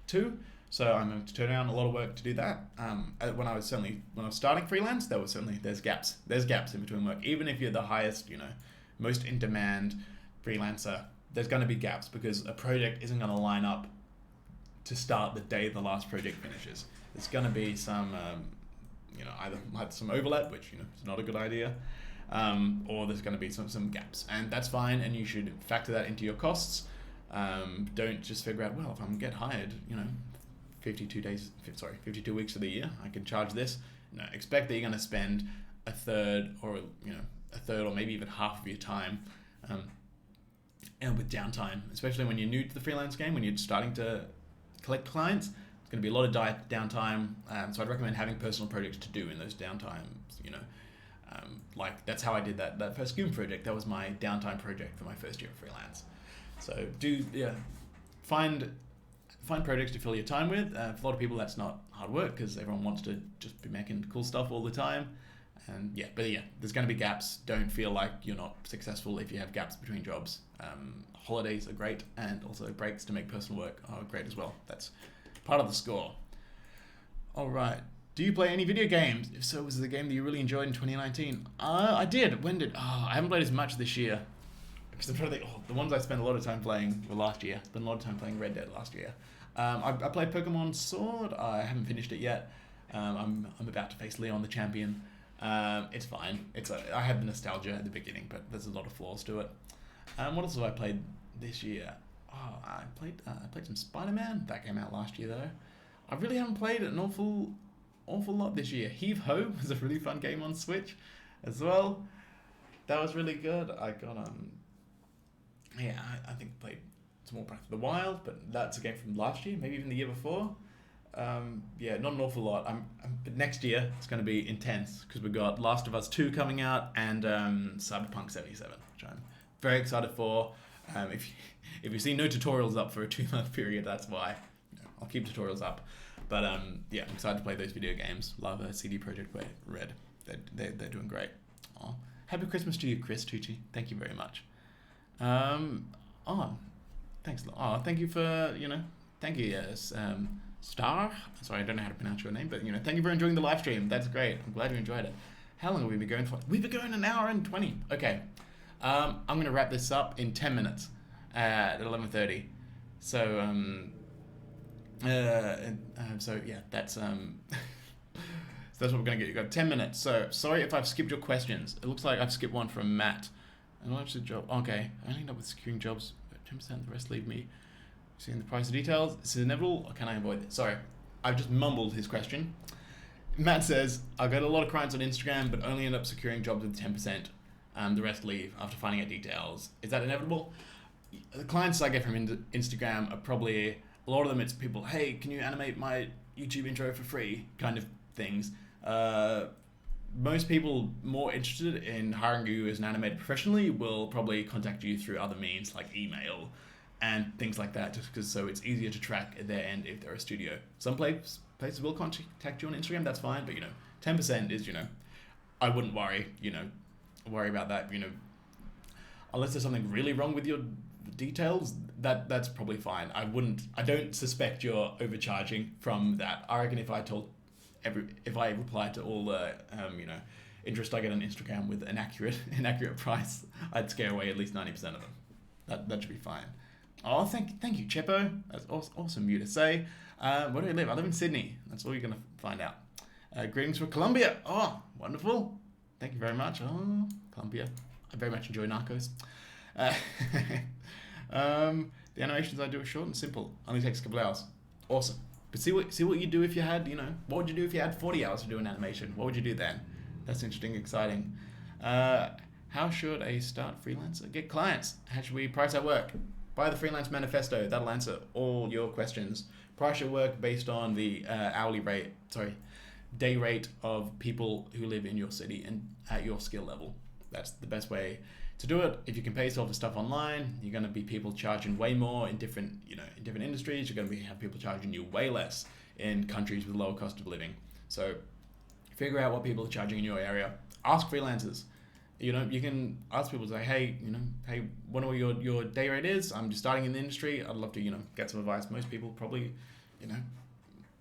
to. So I'm going to turn down a lot of work to do that. When I was starting freelance, there's gaps. There's gaps in between work. Even if you're the highest, most in demand freelancer, there's going to be gaps, because a project isn't going to line up to start the day the last project finishes. There's going to be some, either some overlap, which is not a good idea, or there's going to be some gaps, and that's fine. And you should factor that into your costs. Don't just figure out, well, if I'm get hired, 52 weeks of the year, I can charge this. No, expect that you're going to spend a third or maybe even half of your time, and with downtime, especially when you're new to the freelance game, when you're starting to collect clients, it's going to be a lot of downtime. So I'd recommend having personal projects to do in those downtimes. Like that's how I did that first Goon project. That was my downtime project for my first year of freelance. So find projects to fill your time with. For a lot of people, that's not hard work, because everyone wants to just be making cool stuff all the time. And there's going to be gaps. Don't feel like you're not successful if you have gaps between jobs. Holidays are great, and also breaks to make personal work are great as well. That's part of the score. All right. Do you play any video games? If so, was it the game that you really enjoyed in 2019? I did. I haven't played as much this year, because I'm trying to think. The ones I spent a lot of time playing were last year. Spent a lot of time playing Red Dead last year. I played Pokemon Sword. I haven't finished it yet. I'm about to face Leon the Champion. It's fine. I had the nostalgia at the beginning, but there's a lot of flaws to it. What else have I played this year? I played some Spider-Man. That came out last year though. I really haven't played an awful lot this year. Heave Ho was a really fun game on Switch as well. That was really good. I got I think I played some more Breath of the Wild, but that's a game from last year, maybe even the year before. Not an awful lot. But next year it's going to be intense, because we've got Last of Us 2 coming out, and Cyberpunk 77, which I'm very excited for. If you see no tutorials up for a 2-month period, that's why. I'll keep tutorials up. But I'm excited to play those video games. Love CD Projekt Red. They're doing great. Aw. Happy Christmas to you, Chris Tucci. Thank you very much. Thanks. Thank you for thank you. Yes. Star. Sorry, I don't know how to pronounce your name, but thank you for enjoying the live stream. That's great. I'm glad you enjoyed it. How long have we been going for? We've been going an hour and 20. Okay. I'm gonna wrap this up in 10 minutes at 11:30. So that's so that's what we're gonna get. You got 10 minutes. So sorry if I've skipped your questions. It looks like I've skipped one from Matt. I launched a job. Okay, I only end up with securing jobs. 10%. The rest leave me seeing the price of details. This is inevitable, or can I avoid it? Sorry, I've just mumbled his question. Matt says, I got a lot of clients on Instagram, but only end up securing jobs with 10%. The rest leave after finding out details. Is that inevitable? The clients I get from Instagram are probably, a lot of them it's people, hey, can you animate my YouTube intro for free kind of things. Most people more interested in hiring you as an animator professionally will probably contact you through other means like email and things like that, just because so it's easier to track at their end if they're a studio. Some places will contact you on Instagram, that's fine, but 10% is, I wouldn't worry about that, unless there's something really wrong with your details, that's probably fine. I don't suspect you're overcharging from that. I reckon if I replied to all the interest I get on Instagram with an inaccurate price, I'd scare away at least 90% of them. That should be fine. Oh, thank you, Chepo. That's awesome of you to say. Where do I live? I live in Sydney. That's all you're gonna find out. Greetings from Colombia. Oh, wonderful. Thank you very much. Oh, Colombia. I very much enjoy Narcos. The animations I do are short and simple. Only takes a couple hours. Awesome. But see what you do if you had, what would you do if you had 40 hours to do an animation? What would you do then? That's interesting, exciting. How should a start freelancer get clients? How should we price our work? Buy the freelance manifesto. That'll answer all your questions. Price your work based on the day rate of people who live in your city and at your skill level. That's the best way to do it. If you can pay yourself for stuff online, you're going to be people charging way more in different industries. You're going to have people charging you way less in countries with lower cost of living. So figure out what people are charging in your area. Ask freelancers. You can ask people, say, hey, what your day rate is. I'm just starting in the industry. I'd love to, get some advice. Most people probably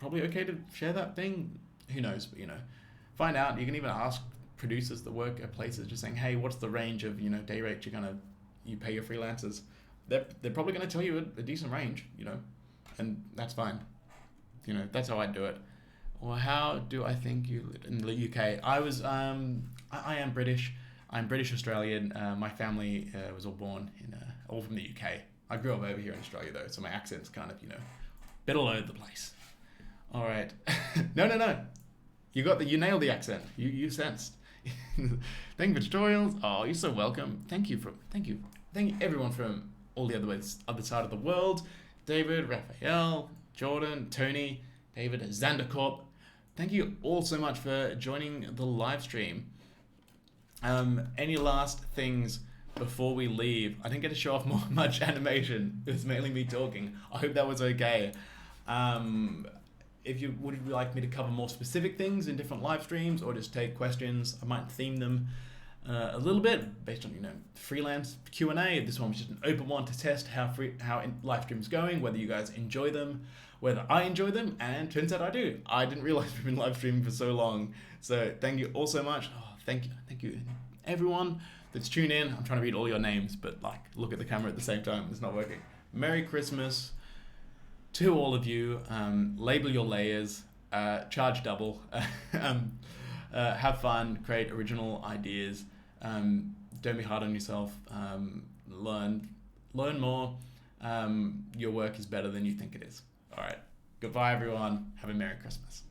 okay to share that thing. Who knows? But find out. You can even ask producers that work at places, just saying, hey, what's the range of day rate you pay your freelancers? They're probably going to tell you a decent range, and that's fine. That's how I do it. Or how do I think you live in the UK? I am British. I'm British Australian. My family was all from the UK. I grew up over here in Australia though, so my accent's kind of bit all over the place. All right. No. You nailed the accent. You sensed. Thank you for tutorials. Oh, you're so welcome. Thank you everyone from all the other side of the world. David, Raphael, Jordan, Tony, David, Zandercorp. Thank you all so much for joining the live stream. Any last things before we leave? I didn't get to show off much animation. It was mainly me talking. I hope that was okay. If you would like me to cover more specific things in different live streams or just take questions, I might theme them a little bit based on freelance Q&A. This one was just an open one to test how live streams going, whether you guys enjoy them, whether I enjoy them, and turns out I do. I didn't realize we've been live streaming for so long. So thank you all so much. Oh, thank you everyone that's tuned in. I'm trying to read all your names, but look at the camera at the same time. It's not working. Merry Christmas to all of you. Label your layers, charge double, have fun, create original ideas, don't be hard on yourself, learn more. Your work is better than you think it is. All right, goodbye everyone, have a Merry Christmas.